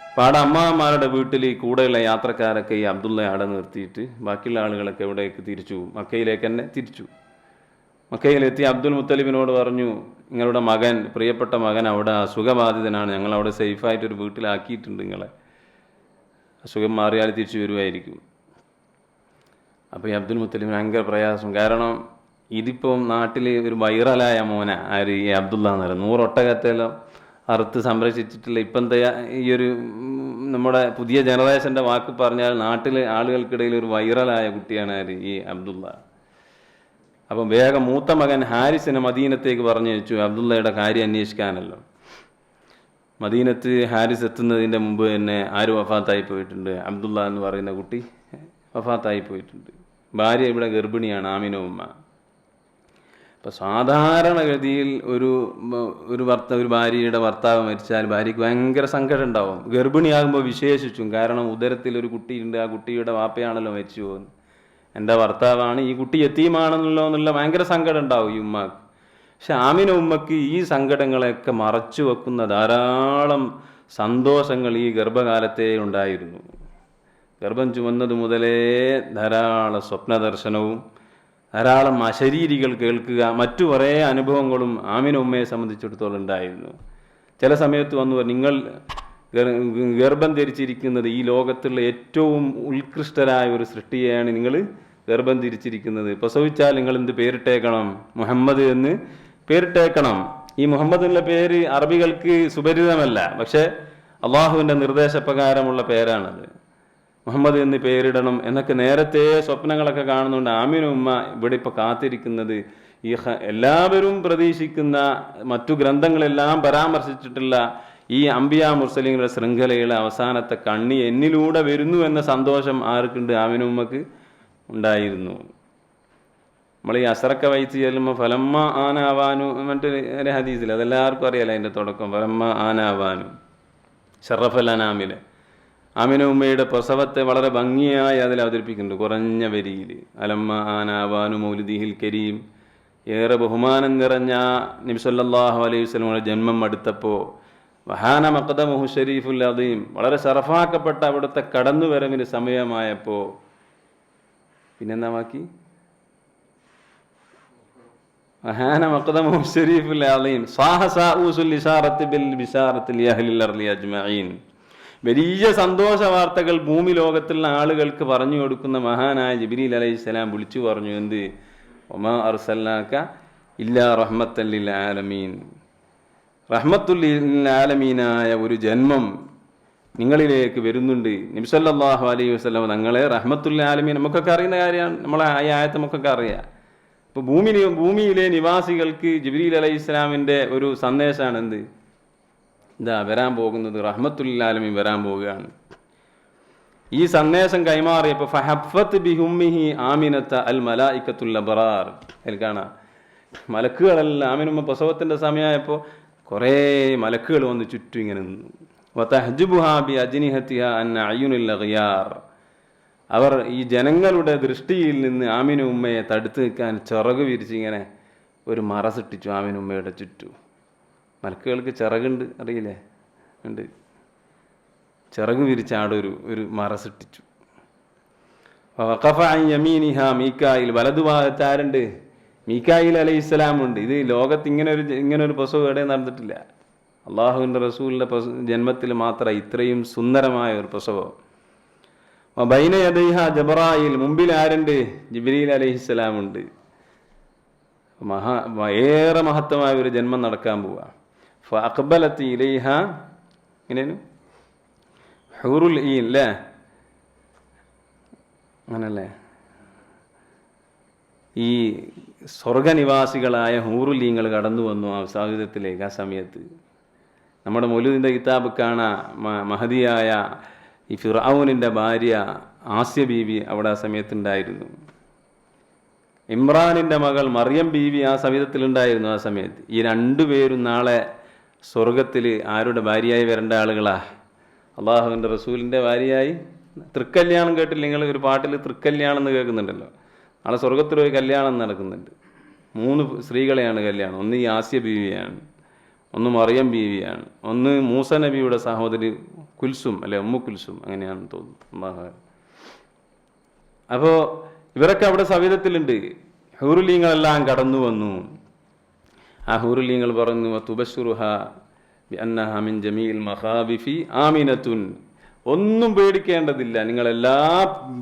അപ്പോൾ അവിടെ അമ്മാവന്മാരുടെ വീട്ടിൽ കൂടെയുള്ള യാത്രക്കാരൊക്കെ ഈ അബ്ദുള്ള അവിടെ നിർത്തിയിട്ട് ബാക്കിയുള്ള ആളുകളൊക്കെ എവിടേക്ക് തിരിച്ചു, മക്കയിലേക്ക് തന്നെ തിരിച്ചു. മക്കയിലെത്തി അബ്ദുൽ മുത്തലിബിനോട് പറഞ്ഞു, നിങ്ങളുടെ മകൻ, പ്രിയപ്പെട്ട മകൻ അവിടെ അസുഖബാധിതനാണ്, ഞങ്ങളവിടെ സേഫായിട്ടൊരു വീട്ടിലാക്കിയിട്ടുണ്ട്, നിങ്ങളെ അസുഖം മാറിയാൽ തിരിച്ചു വരുമായിരിക്കും. അപ്പോൾ ഈ അബ്ദുൽ മുത്തലിബിന് ഭയങ്കര പ്രയാസം. കാരണം ഇതിപ്പം നാട്ടിൽ ഒരു വൈറലായ മോന ആര് ഈ അബ്ദുള്ള എന്ന് പറയുന്നത്. 100 ഒട്ടകത്തെല്ലാം അറുത്ത് സംരക്ഷിച്ചിട്ടുള്ള ഇപ്പോഴത്തെ ഈ ഒരു നമ്മുടെ പുതിയ ജനറേഷൻ്റെ വാക്ക് പറഞ്ഞാൽ നാട്ടിലെ ആളുകൾക്കിടയിൽ ഒരു വൈറലായ കുട്ടിയാണ് ആര് ഈ അബ്ദുള്ള. അപ്പം വേഗം മൂത്ത മകൻ ഹാരിസിനെ മദീനത്തേക്ക് പറഞ്ഞു വെച്ചു അബ്ദുള്ളയുടെ കാര്യം അന്വേഷിക്കാനല്ലോ. മദീനത്ത് ഹാരിസ് എത്തുന്നതിൻ്റെ മുമ്പ് തന്നെ ആര് വഫാത്തായി പോയിട്ടുണ്ട്? അബ്ദുള്ള എന്ന് പറയുന്ന കുട്ടി വഫാത്തായി പോയിട്ടുണ്ട്. ഭാര്യ ഇവിടെ ഗർഭിണിയാണ്, ആമിന ഉമ്മ. ഇപ്പം സാധാരണഗതിയിൽ ഒരു ഭാര്യയുടെ ഭർത്താവ് മരിച്ചാൽ ഭാര്യയ്ക്ക് ഭയങ്കര സങ്കടം ഉണ്ടാവും. ഗർഭിണിയാകുമ്പോൾ വിശേഷിച്ചും. കാരണം ഉദരത്തിൽ ഒരു കുട്ടിയുണ്ട്, ആ കുട്ടിയുടെ വാപ്പയാണല്ലോ മരിച്ചു പോകുന്നത്, എൻ്റെ ഭർത്താവാണ്, ഈ കുട്ടി യതീമാണെന്നല്ലോ എന്നുള്ള ഭയങ്കര സങ്കടം ഉണ്ടാവും ഈ ഉമ്മക്ക്. പക്ഷെ ആമിന ഉമ്മക്ക് ഈ സങ്കടങ്ങളെയൊക്കെ മറച്ചു വെക്കുന്ന ധാരാളം സന്തോഷങ്ങൾ ഈ ഗർഭകാലത്തേ ഉണ്ടായിരുന്നു. ഗർഭം ചുമന്നത് മുതലേ ധാരാളം സ്വപ്നദർശനവും ധാരാളം അശരീരികൾ കേൾക്കുക, മറ്റു കുറേ അനുഭവങ്ങളും ആമിന ഉമ്മയെ സംബന്ധിച്ചിടത്തോളം ഉണ്ടായിരുന്നു. ചില സമയത്ത് വന്നു, നിങ്ങൾ ഗർഭം ധരിച്ചിരിക്കുന്നത് ഈ ലോകത്തുള്ള ഏറ്റവും ഉത്കൃഷ്ടരായ ഒരു സൃഷ്ടിയെയാണ് നിങ്ങൾ ഗർഭം ധരിച്ചിരിക്കുന്നത്. പ്രസവിച്ചാൽ നിങ്ങൾ എന്ത് പേരിട്ടേക്കണം? മുഹമ്മദ് എന്ന് പേരിട്ടേക്കണം. ഈ മുഹമ്മദ് എന്നുള്ള പേര് അറബികൾക്ക് സുപരിതമല്ല, പക്ഷെ അള്ളാഹുവിൻ്റെ നിർദ്ദേശപ്രകാരമുള്ള പേരാണത്. മുഹമ്മദ് എന്ന് പേരിടണം എന്നൊക്കെ നേരത്തെ സ്വപ്നങ്ങളൊക്കെ കാണുന്നുണ്ട്. ആമിന ഉമ്മ ഇവിടെ ഇപ്പോൾ കാത്തിരിക്കുന്നത് ഈ എല്ലാവരും പ്രതീക്ഷിക്കുന്ന മറ്റു ഗ്രന്ഥങ്ങളെല്ലാം പരാമർശിച്ചിട്ടുള്ള ഈ അംബിയാ മുർസലീങ്ങളുടെ ശൃംഖലയുടെ അവസാനത്തെ കണ്ണി എന്നിലൂടെ വരുന്നു എന്ന സന്തോഷം ആർക്കുണ്ട്? ആമിന ഉമ്മക്ക് ഉണ്ടായിരുന്നു. നമ്മൾ ഈ അസറക്ക വൈച്ച് ചെല്ലുമ്പോൾ ഫലമ്മ ആനാവാനു മറ്റൊരു ഹദീസിൽ അതെല്ലാവർക്കും അറിയാലോ, അതിൻ്റെ തുടക്കം ഫലമ്മ ആനാവാനു ഷറഫൽ അനാമിലെ ആമിന ഉമ്മയുടെ പ്രസവത്തെ വളരെ ഭംഗിയായി അതിൽ അവതരിപ്പിക്കുന്നുണ്ട് കുറഞ്ഞ വരിയിൽ. അലമ്മ ആനാവാനു മൗലിദിഹിൽ കരീം, ഏറെ ബഹുമാനം നിറഞ്ഞ നബി സല്ലല്ലാഹു അലൈഹി വസല്ലമയുടെ ജന്മം അടുത്തപ്പോൾ വഹാന മഖദമുഹു ഷരീഫുൽ അദീം, വളരെ ശറഫാക്കപ്പെട്ട അവിടുത്തെ കടന്നുവരവിന് സമയമായപ്പോൾ പിന്നെന്താ ബാക്കി? വഹാന മഖദമുഹു ഷരീഫുൽ അദീം സാഹസാഉസുൽ ഇശാറത്തി ബിൽ ബിശാറത്തി ലിഅഹ്ലിൽ അർളി അജ്മഈൻ. വലിയ സന്തോഷ വാർത്തകൾ ഭൂമി ലോകത്തുള്ള ആളുകൾക്ക് പറഞ്ഞു കൊടുക്കുന്ന മഹാനായ ജിബ്രീൽ അലൈഹിസ്സലാം വിളിച്ചു പറഞ്ഞു, എന്ത്? വമാ അർസൽനാക ഇല്ലാ റഹ്മത്തൻ ലിൽ ആലമീൻ, റഹ്മത്തുൽ ലിൽ ആലമീനായ ഒരു ജന്മം നിങ്ങളിലേക്ക് വരുന്നുണ്ട്. നബി സല്ലല്ലാഹു അലൈഹി വസല്ലം തങ്ങളെ റഹ്മത്തുൽ ആലമീൻ നമുക്കൊക്കെ അറിയുന്ന കാര്യമാണ്, നമ്മളെ ഈ ആയത്ത് നമുക്കൊക്കെ അറിയാം. ഇപ്പോൾ ഭൂമിയിലെ നിവാസികൾക്ക് ജിബ്രീൽ അലൈഹിസ്സലാമിൻ്റെ ഒരു സന്ദേശമാണ് എന്ത്? ഇതാ വരാൻ പോകുന്നത് റഹ്മത്തുൽ ആലമീൻ വരാൻ പോവുകയാണ്. ഈ സന്ദേശം കൈമാറിയപ്പോൾ ഫഹഫത്ത് ബിഹുമ്മിഹി ആമിനത അൽ മലായികത്തുൽ അബ്റാർ, അതിൽ കാണാം മലക്കുകളെല്ലാം ആമിനുമ്മ പ്രസവത്തിൻ്റെ സമയമായപ്പോൾ കുറേ മലക്കുകൾ വന്ന് ചുറ്റും ഇങ്ങനെ നിന്നു. വതഹ്ജുബുഹാ ബി അജ്നിഹതിഹാ അൻ അയുനിൽ അഗ്യാർ, അവർ ഈ ജനങ്ങളുടെ ദൃഷ്ടിയിൽ നിന്ന് ആമിന ഉമ്മയെ തടുത്തു നിൽക്കാൻ ചിറക് വിരിച്ചിങ്ങനെ ഒരു മറ സൃഷ്ടിച്ചു ആമിന ഉമ്മയുടെ ചുറ്റും. മലക്കുകൾക്ക് ചിറകുണ്ട്, അറിയില്ലേ? ഉണ്ട്. ചിറക് വിരിച്ചാടെ ഒരു മറ സൃഷ്ടിച്ചു. വഖഫ അൻ യമീനിഹ മീകായിൽ, വലതുഭാഗത്ത് ആരുണ്ട്? മീകായിൽ അലൈഹിസ്സലാം ഉണ്ട്. ഇത് ലോകത്ത് ഇങ്ങനെ ഒരു പ്രസവം എവിടെ നടന്നിട്ടില്ല. അള്ളാഹുവിൻ്റെ റസൂലിൻ്റെ ജന്മത്തിൽ മാത്രം ഇത്രയും സുന്ദരമായ ഒരു പ്രസവം. ബൈന യദൈഹ ജബറായിൽ, മുമ്പിൽ ആരുണ്ട്? ജിബ്രീൽ അലൈഹിസ്സലാമുണ്ട്. ഏറെ മഹത്വമായ ഒരു ജന്മം നടക്കാൻ പോവുക. ഫഅഖ്ബലത് ഇലൈഹ, എങ്ങനെയാണ് ഹൂറുൽ ഈൻ അല്ലേ, അങ്ങനല്ലേ, ഈ സ്വർഗനിവാസികളായ ഹൂറുൽ ഈങ്ങൾ കടന്നു വന്നു ആ സാഹിത്യത്തിലേക്ക്. ആ സമയത്ത് നമ്മുടെ മൗലൂദിൻ്റെ കിതാബ് കാണാം, മഹദിയായ ഈ ഫിർഔനിൻ്റെ ഭാര്യ ആസ്യ ബീവി അവിടെ ആ സമയത്തുണ്ടായിരുന്നു. ഇമ്രാനിൻ്റെ മകൾ മറിയം ബീവി ആ സമയത്തിലുണ്ടായിരുന്നു. ആ സമയത്ത് ഈ രണ്ടുപേരും നാളെ സ്വർഗത്തിൽ ആരുടെ ഭാര്യയായി വരേണ്ട ആളുകളാ? അള്ളാഹുവിൻ്റെ റസൂലിൻ്റെ ഭാര്യയായി. തൃക്കല്യാണം കേട്ടില്ല നിങ്ങൾ? ഒരു പാട്ടിൽ തൃക്കല്യാണം എന്ന് കേൾക്കുന്നുണ്ടല്ലോ. നാളെ സ്വർഗത്തിൽ ഒരു കല്യാണം നടക്കുന്നുണ്ട്. 3 സ്ത്രീകളെയാണ് കല്യാണം. ഒന്ന് ഈ ആസ്യ ബീവിയാണ്, ഒന്ന് മറിയം ബീവിയാണ്, ഒന്ന് മൂസ നബിയുടെ സഹോദരി കുൽസും അല്ലെ, ഉമ്മു കുൽസും, അങ്ങനെയാണെന്ന് തോന്നുന്നു. അപ്പോൾ ഇവരൊക്കെ അവിടെ സവിധത്തിലുണ്ട്. ഹൂറുലീങ്ങളെല്ലാം കടന്നു വന്നു. ആ ഹൂറുലീങ്ങൾ പറഞ്ഞു, തുബശ്ശുറുഹ ബിഅന്നഹ മിൻ ജമീൽ മഖാബിഫി ആമിനത്തുൻ, ഒന്നും പേടിക്കേണ്ടതില്ല, നിങ്ങളെല്ലാ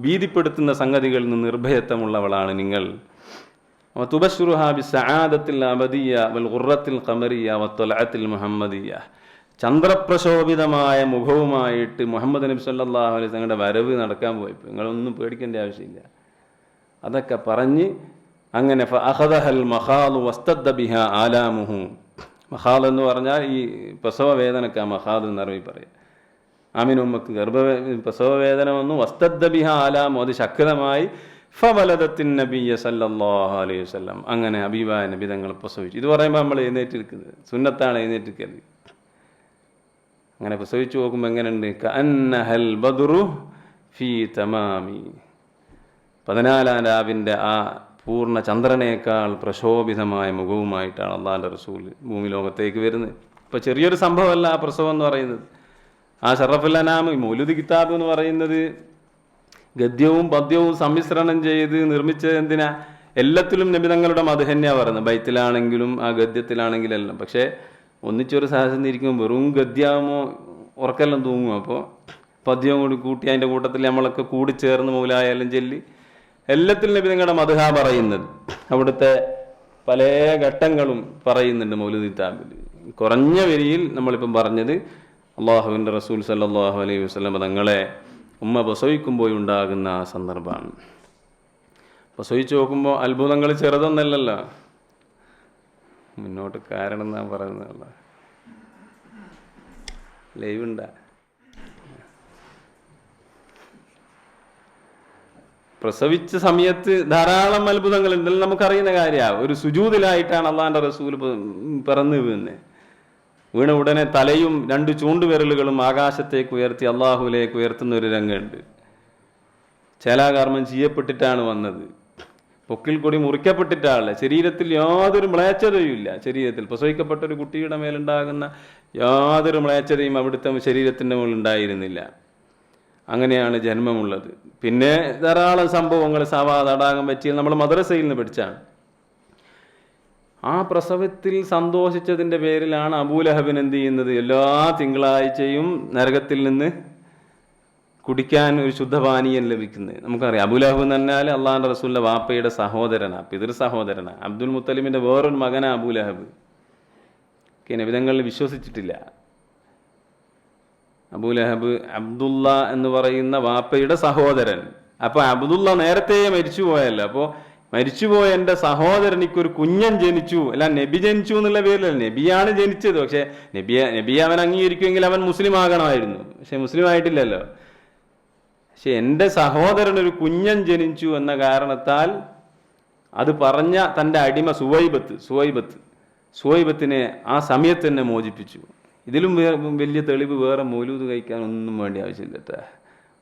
ഭീതിപ്പെടുത്തുന്ന സംഗതികളിൽ നിന്ന് നിർഭയത്വമുള്ളവളാണ് നിങ്ങൾ. തുബശ്ശുറുഹ ബിസ്സആദത്തിൽ അബദിയ വൽ ഖുർറത്തിൽ ഖമറിയ വത്വലഅത്തിൽ മുഹമ്മദിയ, ചന്ദ്രപ്രശോഭിതമായ മുഖവുമായിട്ട് മുഹമ്മദ് നബി സല്ലല്ലാഹു അലൈഹി വസല്ലമയുടെ വരവ് നടക്കാൻ പോയപ്പോൾ നിങ്ങളൊന്നും പേടിക്കേണ്ട ആവശ്യമില്ല. അതൊക്കെ പറഞ്ഞ് അങ്ങനെ ഫഅഖദഹൽ മഖാലു വസ്തദ്ദ ബിഹാ ആലാമുഹു. മഖാൽ എന്ന് പറഞ്ഞാൽ ഈ പ്രസവ വേദനക്ക് മഖാൽ എന്നറിയി പറയാം. ആമിനുമ്മക്ക് പ്രസവ വേദന വന്നു. വസ്തദ്ദ ബിഹാ ആലാമു, അത് ശക്തമായി. ഫവലദത്തിൻ നബിയ്യ സല്ലല്ലാഹു അലൈഹി വസല്ലം, അങ്ങനെ ഹബീബായ നബി തങ്ങൾ പ്രസവിച്ചു. ഇത് പറയുമ്പോൾ നമ്മൾ എഴുന്നേറ്റിരിക്കുന്നത് സുന്നത്താണ്, എഴുന്നേറ്റിരിക്കരുത്. അങ്ങനെ പ്രസവിച്ചു നോക്കുമ്പോൾ എങ്ങനെയുണ്ട്? കഅന്നഹൽ ബദ്റു ഫീ തമാമി, 14-ാം രാവിൻ്റെ ആ പൂർണ്ണ ചന്ദ്രനേക്കാൾ പ്രശോഭിതമായ മുഖവുമായിട്ടാണ് അള്ളാഹുവിൻ്റെ റസൂൽ ഭൂമി ലോകത്തേക്ക് വരുന്നത്. ഇപ്പോൾ ചെറിയൊരു സംഭവമല്ല ആ പ്രസവം എന്ന് പറയുന്നത്. ആ ഷറഫുൽ അനാം മൗലൂദ് കിതാബ് എന്ന് പറയുന്നത് ഗദ്യവും പദ്യവും സമ്മിശ്രണം ചെയ്ത് നിർമ്മിച്ചത് എന്തിനാ? എല്ലാത്തിലും നബി തങ്ങളുടെ മദ്ഹ് തന്നെയാണ് പറയുന്നത്. ബൈത്തിലാണെങ്കിലും ആ ഗദ്യത്തിലാണെങ്കിലും എല്ലാം. പക്ഷേ ഒന്നിച്ചൊരു സാഹചര്യം ഇരിക്കുമ്പോൾ വെറും ഗദ്യാമോ ഉറക്കെല്ലാം തൂങ്ങും. അപ്പോൾ പദ്യവും കൂടി കൂട്ടി അതിൻ്റെ കൂട്ടത്തിൽ നമ്മളൊക്കെ കൂടി ചേർന്ന് മൗലായെല്ലാം ചൊല്ലി എല്ലാത്തിലും നബി തങ്ങളുടെ മദ്ഹാ പറയുന്നത്. അവിടുത്തെ പല ഘട്ടങ്ങളും പറയുന്നുണ്ട് മൗലൂദ് കിതാബിൽ. കുറഞ്ഞ വരിയിൽ നമ്മളിപ്പം പറഞ്ഞത് അള്ളാഹുവിൻ്റെ റസൂൽ സല്ലല്ലാഹു അലൈഹി വസല്ലം തങ്ങളെ ഉമ്മ പ്രസവിക്കുമ്പോൾ ഉണ്ടാകുന്ന ആ സന്ദർഭമാണ്. പ്രസവിച്ച് നോക്കുമ്പോൾ അത്ഭുതങ്ങൾ ചെറുതൊന്നല്ലല്ലോ, മുന്നോട്ട് കാരണം എന്നാ പറയുന്നതല്ല. ലൈവ് ഉണ്ടാ? പ്രസവിച്ച സമയത്ത് ധാരാളം അത്ഭുതങ്ങൾ ഉണ്ടെങ്കിൽ നമുക്കറിയുന്ന കാര്യമാണ്. ഒരു സുജൂദിലായിട്ടാണ് അള്ളാഹിൻ്റെ റസൂൽ പിറന്നു വീഴുന്നത്. വീണ ഉടനെ തലയും 2 ചൂണ്ടുവിരലുകളും ആകാശത്തേക്ക് ഉയർത്തി അള്ളാഹുലേക്ക് ഉയർത്തുന്ന ഒരു രംഗമുണ്ട്. ചേലാകർമ്മം ചെയ്യപ്പെട്ടിട്ടാണ് വന്നത്. പൊക്കിൽ കൂടി മുറിക്കപ്പെട്ടിട്ടാണ്. ശരീരത്തിൽ യാതൊരു മ്ലേച്ഛതയുമില്ല. ശരീരത്തിൽ പ്രസവിക്കപ്പെട്ട ഒരു കുട്ടിയുടെ മേലുണ്ടാകുന്ന യാതൊരു മ്ലേച്ഛതയും അവിടുത്തെ ശരീരത്തിൻ്റെ മുകളിലുണ്ടായിരുന്നില്ല. അങ്ങനെയാണ് ജന്മമുള്ളത്. പിന്നെ ധാരാളം സംഭവങ്ങൾ സവാ തടാകം പറ്റിയത് നമ്മൾ മദ്രസയിൽ നിന്ന് പഠിച്ചാണ്. ആ പ്രസവത്തിൽ സന്തോഷിച്ചതിൻ്റെ പേരിലാണ് അബൂലഹബിൻ എന്ത് ചെയ്യുന്നത്? എല്ലാ തിങ്കളാഴ്ചയും നരകത്തിൽ നിന്ന് കുടിക്കാൻ ഒരു ശുദ്ധപാനീയം ലഭിക്കുന്നത്. നമുക്കറിയാം. അബൂലഹബ് എന്ന് പറഞ്ഞാൽ അള്ളാഹുവിൻ്റെ റസൂലിൻ്റെ വാപ്പയുടെ സഹോദരനാണ്, പിതൃ സഹോദരനാണ്. അബ്ദുൽ മുത്തലിമിൻ്റെ വേറൊരു മകനാണ് അബൂലഹബ്. നബിതങ്ങളിൽ വിശ്വസിച്ചിട്ടില്ല. അബൂലഹബ് അബ്ദുള്ള എന്ന് പറയുന്ന വാപ്പയുടെ സഹോദരൻ. അപ്പൊ അബ്ദുള്ള നേരത്തെ മരിച്ചു പോയല്ലോ. അപ്പോൾ മരിച്ചുപോയ എൻ്റെ സഹോദരനിക്കൊരു കുഞ്ഞൻ ജനിച്ചു, അല്ല നബി ജനിച്ചു എന്നുള്ള പേരിലല്ല, നബിയാണ് ജനിച്ചത്. പക്ഷെ നബിയെ അവൻ അംഗീകരിക്കുമെങ്കിൽ അവൻ മുസ്ലിം ആകണമായിരുന്നു. പക്ഷെ മുസ്ലിം ആയിട്ടില്ലല്ലോ. പക്ഷെ എൻ്റെ സഹോദരനൊരു കുഞ്ഞൻ ജനിച്ചു എന്ന കാരണത്താൽ അത് പറഞ്ഞ തൻ്റെ അടിമ സുവൈബത്തിനെ ആ സമയത്ത് തന്നെ മോചിപ്പിച്ചു. ഇതിലും വലിയ തെളിവ് വേറെ മൗലൂദ് കഴിക്കാൻ ഒന്നും വേണ്ടി ആവശ്യമില്ല കേട്ടോ.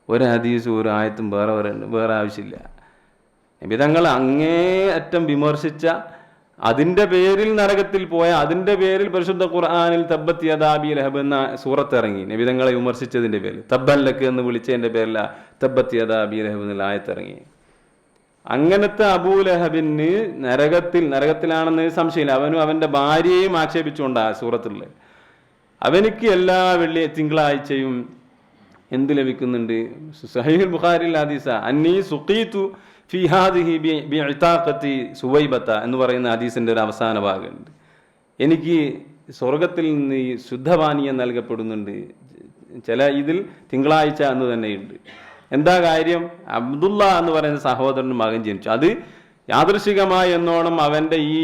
ഒരു ഹദീസും ഒരു ആയത്തും വേറെ ആവശ്യമില്ല. നബി തങ്ങൾ അങ്ങേയറ്റം വിമർശിച്ച, അതിൻ്റെ പേരിൽ നരകത്തിൽ പോയ, അതിൻ്റെ പേരിൽ പരിശുദ്ധ ഖുർആനിൽ തബ്ബത് യദാ അബീ ലഹബ് എന്ന സൂറത്ത് ഇറങ്ങി. നബി തങ്ങളെ വിമർശിച്ചതിൻ്റെ പേരിൽ തബ്ബൻ ലക്ക് എന്ന് വിളിച്ചതിൻ്റെ പേരിൽ തബ്ബത് യദാ അബീ ലഹബ് എന്നുള്ള ആയത്തിറങ്ങി. അങ്ങനത്തെ അബൂലഹബിന് നരകത്തിലാണെന്ന് സംശയമില്ല. അവനും അവൻ്റെ ഭാര്യയെയും ആക്ഷേപിച്ചുകൊണ്ട് ആ സൂറത്തുള്ളത്. അവനിക്ക് എല്ലാ തിങ്കളാഴ്ചയും എന്ത് ലഭിക്കുന്നുണ്ട്? സഹീഹുൽ ബുഖാരിയിൽ ഹദീസ അന്നീ സുഖീതു ഫി ഹാദിഹി ബിഇതാഖതി സുവൈബത എന്ന് പറയുന്ന ഹദീസിന്റെ ഒരു അവസാന ഭാഗമുണ്ട്. എനിക്ക് സ്വർഗത്തിൽ നിന്ന് ഈ ശുദ്ധപാനീയം നൽകപ്പെടുന്നുണ്ട്. ചില ഇതിൽ തിങ്കളാഴ്ച എന്ന് തന്നെയുണ്ട്. എന്താ കാര്യം? അബ്ദുള്ള എന്ന് പറയുന്ന സഹോദരന് മകൻ ജനിച്ചു. അത് യാദൃശികമായി എന്നോണം അവന്റെ ഈ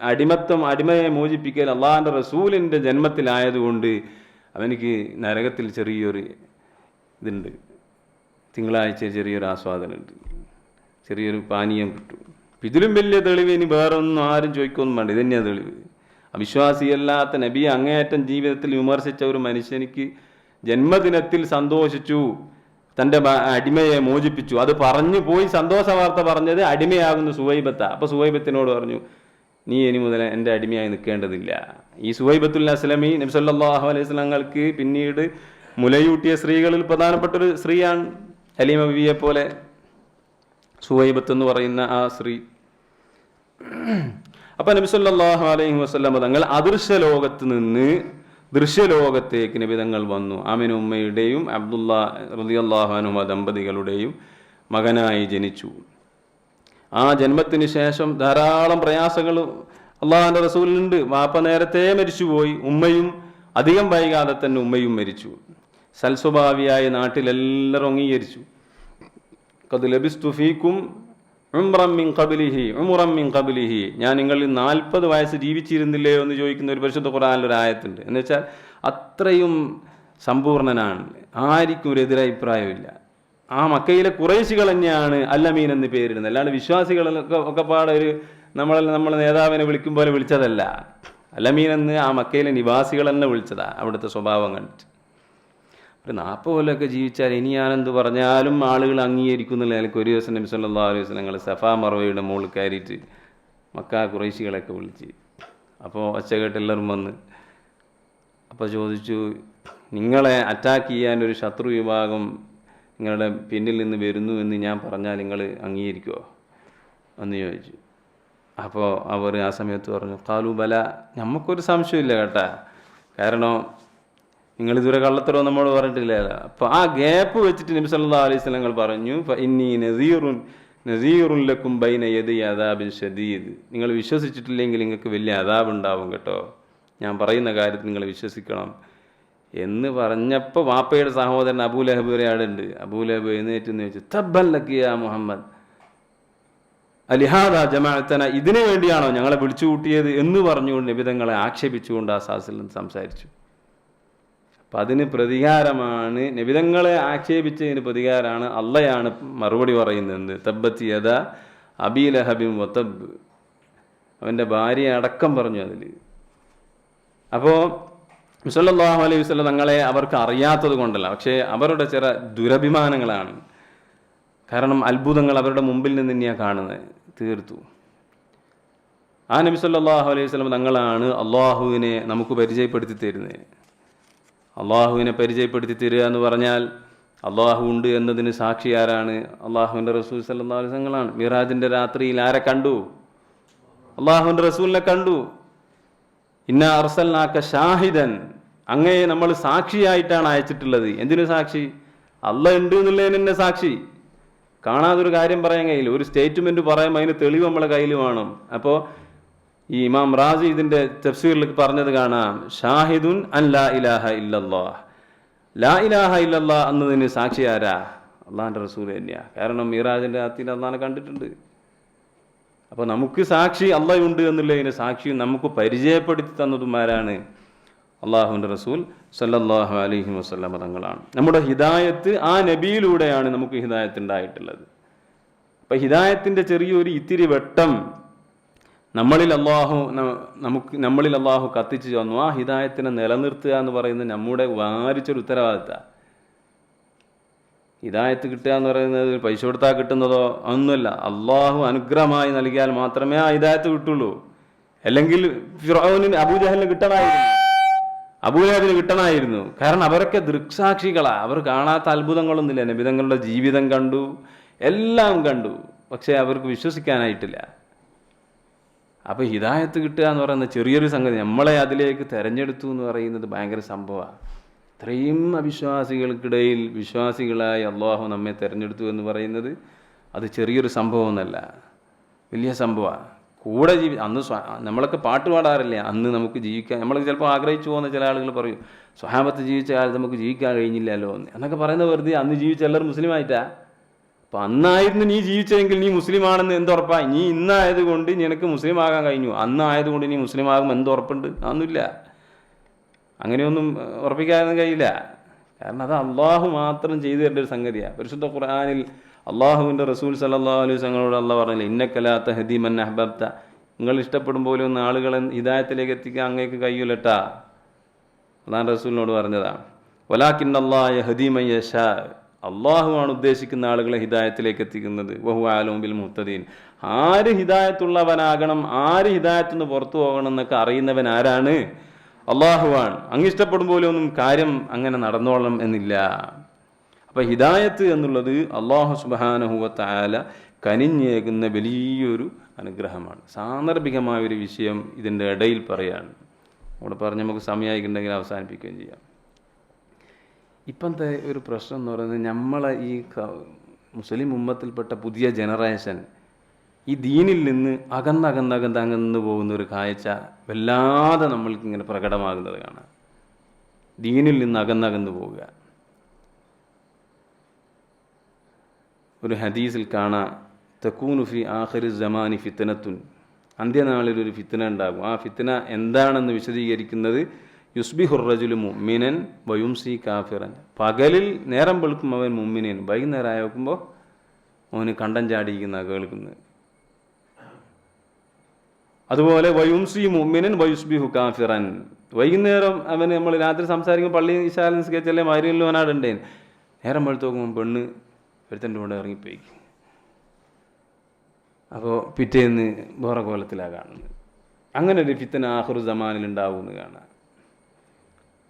അടിമയെ മോചിപ്പിക്കൽ അള്ളാഹിന്റെ റസൂലിന്റെ ജന്മത്തിലായതുകൊണ്ട് അവനിക്ക് നരകത്തിൽ ചെറിയൊരു ഇതുണ്ട്. തിങ്കളാഴ്ച ചെറിയൊരു ആസ്വാദനമുണ്ട്, ചെറിയൊരു പാനീയം കിട്ടും. ഇതിലും വലിയ തെളിവ് ഇനി വേറെ ഒന്നും ആരും ചോദിക്കൊന്നും വേണ്ട. ഇത് തന്നെയാണ് തെളിവ്. അവിശ്വാസിയല്ലാത്ത നബിയെ അങ്ങേയറ്റം ജീവിതത്തിൽ വിമർശിച്ച ഒരു മനുഷ്യനിക്ക് ജന്മദിനത്തിൽ സന്തോഷിച്ചു, തൻ്റെ അടിമയെ മോചിപ്പിച്ചു. അത് പറഞ്ഞു പോയി സന്തോഷ വാർത്ത പറഞ്ഞത് അടിമയാകുന്ന സുവൈബത്ത. അപ്പോൾ സുവൈബത്തിനോട് പറഞ്ഞു, നീ ഇനി മുതൽ എൻ്റെ അടിമയായി നിൽക്കേണ്ടതില്ല. ഈ സുവൈബത്തുൽ അസ്ലമി നബി സല്ലല്ലാഹു അലൈഹി വസല്ലങ്ങൾക്ക് പിന്നീട് മുലയൂട്ടിയ സ്ത്രീകളിൽ പ്രധാനപ്പെട്ടൊരു സ്ത്രീയാണ്. ഹലീമ ബിവിയെ പോലെ സുവൈബത്ത് എന്ന് പറയുന്ന ആ സ്ത്രീ. അപ്പൊ നബി സല്ലല്ലാഹു അലൈഹി വസല്ലം തങ്ങൾ അദൃശ്യ ലോകത്ത് നിന്ന് ദൃശ്യലോകത്തേക്ക് നബി തങ്ങൾ വന്നു. ആമിന ഉമ്മയുടെയും അബ്ദുള്ള റളിയല്ലാഹു അൻഹു ദമ്പതികളുടെയും മകനായി ജനിച്ചു. ആ ജന്മത്തിന് ശേഷം ധാരാളം പ്രയാസങ്ങൾ അള്ളാഹുവിന്റെ റസൂലിനുണ്ട്. വാപ്പ നേരത്തെ മരിച്ചുപോയി, ഉമ്മയും അധികം വൈകാതെ തന്നെ ഉമ്മയും മരിച്ചു. സൽസ്വഭാവിയായ നാട്ടിലെല്ലാവരും അംഗീകരിച്ചു. ഖദ് ലബിസ്തു ഫീക്കും ഉംറൻ മിൻ ഖബ്ലിഹി, ഞാൻ നിങ്ങളിൽ 40 വയസ്സ് ജീവിച്ചിരുന്നില്ലയോ എന്ന് ചോദിക്കുന്ന ഒരു പരിശുദ്ധ ഖുർആനിൽ ഒരു ആയത്തുണ്ട്. എന്ന് വെച്ചാൽ അത്രയും സമ്പൂർണനാണ്, ആർക്കും ഒരു എതിരഭിപ്രായമില്ല. ആ മക്കയിലെ ഖുറൈശികൾ തന്നെയാണ് അല്ലമീൻ എന്ന് പേരിടുന്നത്. അല്ലാണ്ട് വിശ്വാസികളൊക്കെ പാടെ ഒരു നമ്മളെ നേതാവിനെ വിളിക്കും പോലെ വിളിച്ചതല്ല. അല്ലമീൻ എന്ന് ആ മക്കയിലെ നിവാസികൾ തന്നെ വിളിച്ചതാ, അവിടുത്തെ സ്വഭാവം കണ്ടിട്ട്. ഒരു 40 കൊല്ലമൊക്കെ ജീവിച്ചാൽ ഇനി ഞാനെന്ത് പറഞ്ഞാലും ആളുകൾ അംഗീകരിക്കുന്നില്ല. എനിക്ക് ഒരു ദിവസം നബി സല്ലല്ലാഹു അലൈഹി വസല്ലം ഞങ്ങൾ സഫാ മർവയുടെ മുകളിൽ കയറിയിട്ട് മക്ക ഖുറൈശികളൊക്കെ വിളിച്ച്, അപ്പോൾ ഒച്ചകേട്ട് എല്ലാവരും വന്ന് അപ്പോൾ ചോദിച്ചു, നിങ്ങളെ അറ്റാക്ക് ചെയ്യാൻ ഒരു ശത്രു വിഭാഗം നിങ്ങളുടെ പിന്നിൽ നിന്ന് വരുന്നു എന്ന് ഞാൻ പറഞ്ഞാൽ നിങ്ങൾ അംഗീകരിക്കുമോ എന്ന് ചോദിച്ചു. അപ്പോൾ അവർ ആ സമയത്ത് പറഞ്ഞു, ഖാലു ബല, നമുക്കൊരു സംശയമില്ല കേട്ടാ, കാരണം നിങ്ങളിതുവരെ കള്ളത്തരോ നമ്മോട് പറഞ്ഞിട്ടില്ലല്ലോ. അപ്പോൾ ആ ഗ്യാപ്പ് വെച്ചിട്ട് നബി സല്ലല്ലാഹു അലൈഹി വസല്ലം പറഞ്ഞു, ഫഇന്നീ നസീറുൻ ലക്കും ബൈന യദി അദാബിൻ ഷദീദ്, നിങ്ങൾ വിശ്വസിച്ചിട്ടില്ലെങ്കിൽ നിങ്ങൾക്ക് വലിയ അദാബ് ഉണ്ടാവും കേട്ടോ, ഞാൻ പറയുന്ന കാര്യത്തിൽ നിങ്ങൾ വിശ്വസിക്കണം എന്ന് പറഞ്ഞപ്പോൾ വാപ്പയുടെ സഹോദരൻ അബൂലഹബ് ഒരാളുണ്ട്. അബൂലഹബ് എഴുന്നേറ്റ് എന്ന് ചോദിച്ചു, തബ്ബൻ ലക യാ മുഹമ്മദ് അലിഹാദ ജമഅതന, ഇതിനു വേണ്ടിയാണോ ഞങ്ങളെ വിളിച്ചു കൂട്ടിയത് എന്ന് പറഞ്ഞുകൊണ്ട് നബി തങ്ങളെ ആക്ഷേപിച്ചുകൊണ്ട് ആ സാസിൽ സംസാരിച്ചു. അപ്പം അതിന് പ്രതികാരമാണ്, നബിതങ്ങളെ ആക്ഷേപിച്ചതിന് പ്രതികാരമാണ് അള്ളയാണ് മറുപടി പറയുന്നത്. തബ്ബത്ത് യദാ അബീ ലഹബിൻ വതബ്, അവൻ്റെ ഭാര്യ അടക്കം പറഞ്ഞു അതിൽ. അപ്പോൾ സല്ലല്ലാഹു അലൈഹി വസല്ലം തങ്ങളെ അവർക്ക് അറിയാത്തത് കൊണ്ടല്ല, പക്ഷേ അവരുടെ ചില ദുരഭിമാനങ്ങളാണ്. കാരണം അത്ഭുതങ്ങൾ അവരുടെ മുമ്പിൽ നിന്ന് തന്നെയാണ് കാണുന്നത്. തീർത്തു ആ നബി സല്ലല്ലാഹു അലൈഹി വസല്ലം തങ്ങളാണ് അള്ളാഹുവിനെ നമുക്ക് പരിചയപ്പെടുത്തി തരുന്നത്. അള്ളാഹുവിനെ പരിചയപ്പെടുത്തി തരിക എന്ന് പറഞ്ഞാൽ അള്ളാഹു ഉണ്ട് എന്നതിന് സാക്ഷി ആരാണ്? അള്ളാഹുവിൻ്റെ റസൂൽ സല്ലല്ലാഹു അലൈഹി വസല്ലം. മിറാജിൻ്റെ രാത്രിയിൽ ആരെ കണ്ടു? അള്ളാഹുവിൻ്റെ റസൂലിനെ കണ്ടു. ഇന്നാ അർസൽനാക ഷാഹിദൻ, അങ്ങയെ നമ്മൾ സാക്ഷിയായിട്ടാണ് അയച്ചിട്ടുള്ളത്. എന്തിനു സാക്ഷി? അള്ളാഹ് ഉണ്ട് എന്നുള്ളതിന് തന്നെ സാക്ഷി. കാണാതൊരു കാര്യം പറയാൻ കഴിയില്ല. ഒരു സ്റ്റേറ്റ്മെന്റ് പറയുമ്പോൾ അതിന് തെളിവ് നമ്മളെ കയ്യിൽ വേണം. അപ്പോൾ ഈ ഇമാം റാസി ഇതിന്റെ തഫ്സീറിൽ പറഞ്ഞത് കാണാം, ഷാഹിദുൻ അൻ ലാ ഇലാഹ ഇല്ലല്ലാഹ്, ലാ ഇലാഹ ഇല്ലല്ലാഹ് എന്നതിന് സാക്ഷി ആരാ? അള്ളാഹിന്റെ റസൂൽ തന്നെയാണ്. കാരണം മിറാജിന്റെ രാത്രിയിൽ അള്ളാഹിനെ കണ്ടിട്ടുണ്ട്. അപ്പോൾ നമുക്ക് സാക്ഷി അള്ളാഹ് ഉണ്ട് എന്നുള്ളതിന് സാക്ഷിയും നമുക്ക് പരിചയപ്പെടുത്തി തന്നതും ആരാണ്? അള്ളാഹുവിൻ്റെ റസൂൽ സല്ലല്ലാഹു അലൈഹി വസല്ലം തങ്ങളാണ്. നമ്മുടെ ഹിദായത്ത് ആ നബിയിലൂടെയാണ് നമുക്ക് ഹിദായത്ത് ഉണ്ടായിട്ടുള്ളത്. അപ്പം ഹിദായത്തിൻ്റെ ചെറിയൊരു ഇത്തിരി വെട്ടം നമ്മളിൽ അള്ളാഹു കത്തിച്ചു തന്നു. ആ ഹിദായത്തിനെ നിലനിർത്തുക എന്ന് പറയുന്നത് നമ്മുടെ വാരിച്ചൊരു ഉത്തരവാദിത്തമാണ്. ഹിദായത്ത് കിട്ടുക എന്ന് പറയുന്നത് പൈസ കൊടുത്താൽ കിട്ടുന്നതോ ഒന്നുമല്ല. അള്ളാഹു അനുഗ്രഹമായി നൽകിയാൽ മാത്രമേ ആ ഹിദായത്ത് കിട്ടുള്ളൂ. അല്ലെങ്കിൽ ഫിർഔനിന് അബൂജഹലിന് കിട്ടണമായിരുന്നു. കാരണം അവരൊക്കെ ദൃക്സാക്ഷികളാണ്. അവർ കാണാത്ത അത്ഭുതങ്ങളൊന്നുമില്ല. നബിതങ്ങളുടെ ജീവിതം കണ്ടു, എല്ലാം കണ്ടു, പക്ഷെ അവർക്ക് വിശ്വസിക്കാനായിട്ടില്ല. അപ്പോൾ ഹിദായത്ത് കിട്ടുക എന്ന് പറയുന്നത് ചെറിയൊരു സംഗതി. നമ്മളെ അതിലേക്ക് തിരഞ്ഞെടുത്തു എന്ന് പറയുന്നത് ഭയങ്കര സംഭവമാണ്. ഇത്രയും അവിശ്വാസികൾക്കിടയിൽ വിശ്വാസികളായി അള്ളാഹു നമ്മെ തിരഞ്ഞെടുത്തു എന്ന് പറയുന്നത് അത് ചെറിയൊരു സംഭവമൊന്നല്ല, വലിയ സംഭവമാണ്. കൂടെ അന്ന് നമ്മളൊക്കെ പാട്ട് പാടാറില്ലേ, അന്ന് നമുക്ക് ജീവിക്കാൻ, നമ്മൾ ചിലപ്പോൾ ആഗ്രഹിച്ചു പോകുന്ന ചില ആളുകൾ പറയും സ്വഹാബത്ത് ജീവിച്ച കാലത്ത് നമുക്ക് ജീവിക്കാൻ കഴിഞ്ഞില്ലല്ലോ എന്നൊക്കെ പറയുന്നത് വെറുതെ. അന്ന് ജീവിച്ച എല്ലാവരും മുസ്ലിമായിട്ടാ. അപ്പം അന്നായിരുന്നു നീ ജീവിച്ചെങ്കിൽ നീ മുസ്ലിം ആണെന്ന് എന്തുറപ്പാ? നീ ഇന്നായത് കൊണ്ട് നിനക്ക് മുസ്ലിം ആകാൻ കഴിഞ്ഞു, അന്നായതുകൊണ്ട് നീ മുസ്ലിം ആകും എന്തുറപ്പുണ്ട്? അതൊന്നുമില്ല. അങ്ങനെയൊന്നും ഉറപ്പിക്കാനൊന്നും കഴിയില്ല. കാരണം അത് അള്ളാഹു മാത്രം ചെയ്തു തരേണ്ട ഒരു സംഗതിയാണ്. പരിശുദ്ധ ഖുർആനിൽ അള്ളാഹുവിൻ്റെ റസൂൽ സല്ലല്ലാഹു അലൈഹി വസല്ലമയോട് അള്ളാഹ് പറഞ്ഞില്ല, ഇന്നക ലാ തഹ്ദി മൻ അഹ്ബബ്ത, നിങ്ങൾ ഇഷ്ടപ്പെടും പോലെ ഒന്ന് ആളുകളെ ഹിദായത്തിലേക്ക് എത്തിക്കാൻ അങ്ങേക്ക് കഴിയൂലട്ടാ. അള്ളാഹു റസൂലിനോട് പറഞ്ഞതാണ്. വലാകിന്നല്ലാഹ യഹ്ദി മൻ യശാ, അള്ളാഹുവാണ് ഉദ്ദേശിക്കുന്ന ആളുകളെ ഹിദായത്തിലേക്ക് എത്തിക്കുന്നത്. വഹുവ അഅലമു ബിൽ മുഹ്തദീൻ, ആര് ഹിദായത്തുള്ളവനാകണം, ആര് ഹിദായത്തുനിന്ന് പുറത്തു പോകണം എന്നൊക്കെ അറിയുന്നവൻ ആരാണ്? അള്ളാഹുവാണ്. അങ്ങിഷ്ടപ്പെടും പോലെ ഒന്നും കാര്യം അങ്ങനെ നടന്നോളണം എന്നില്ല. അപ്പം ഹിദായത്ത് എന്നുള്ളത് അള്ളാഹു സുബ്ഹാനഹു വ തആല കനിഞ്ഞേകുന്ന വലിയൊരു അനുഗ്രഹമാണ്. സാന്ദർഭികമായൊരു വിഷയം ഇതിൻ്റെ ഇടയിൽ പറയാണ്. അവിടെ പറഞ്ഞ് നമുക്ക് സമയമായിട്ടുണ്ടെങ്കിൽ അവസാനിപ്പിക്കുകയും ചെയ്യാം. ഇപ്പോഴത്തെ ഒരു പ്രശ്നം എന്ന് പറയുന്നത്, നമ്മളെ ഈ മുസ്ലിം ഉമ്മത്തിൽപ്പെട്ട പുതിയ ജനറേഷൻ ഈ ദീനിൽ നിന്ന് അകന്ന് പോകുന്ന ഒരു കാഴ്ച വല്ലാതെ നമ്മൾക്ക് ഇങ്ങനെ പ്രകടമാകുന്നത് കാണാം. ദീനിൽ നിന്ന് അകന്ന് പോവുക. ഒരു ഹദീസിൽ കാണാം, തകൂനു ഫി ആഖിരി സമാനി ഫിത്നത്തുൻ, അന്ത്യനാളിൽ ഒരു ഫിത്ന ഉണ്ടാകും. ആ ഫിത്ന എന്താണെന്ന് വിശദീകരിക്കുന്നത്, യുസ്ബിഹുർ റജുലു മുഅ്മിനൻ വയുംസി കാഫിറൻ, പകലിൽ നേരം വെളുക്കും അവൻ മുഅ്മിനൻ, വൈകുന്നേരം ആയോക്കുമ്പോൾ അവന് കണ്ടം ചാടിയിരിക്കുന്ന കേൾക്കുന്നത്. അതുപോലെ വയുംസി മുഅ്മിനൻ വയുസ്ബിഹു കാഫിറൻ, വൈകുന്നേരം അവന്, നമ്മൾ രാത്രി സംസാരിക്കുമ്പോൾ പള്ളി ഇശാ നിസ്കരിച്ചല്ലേ മാരിയല്ലോ അവനാടുണ്ടേ, നേരം വെളുത്ത് നോക്കുമ്പോൾ പെണ്ണ് ഒരുത്തൻ്റെ കൂടെ ഇറങ്ങിപ്പോയി. അപ്പോൾ പിറ്റേന്ന് വേറെ കോലത്തിലാണ് കാണുന്നത്. അങ്ങനെ ഒരു ഫിത്ന ആഖിറു സമാനിൽ ഉണ്ടാവുമെന്ന് കാണാം.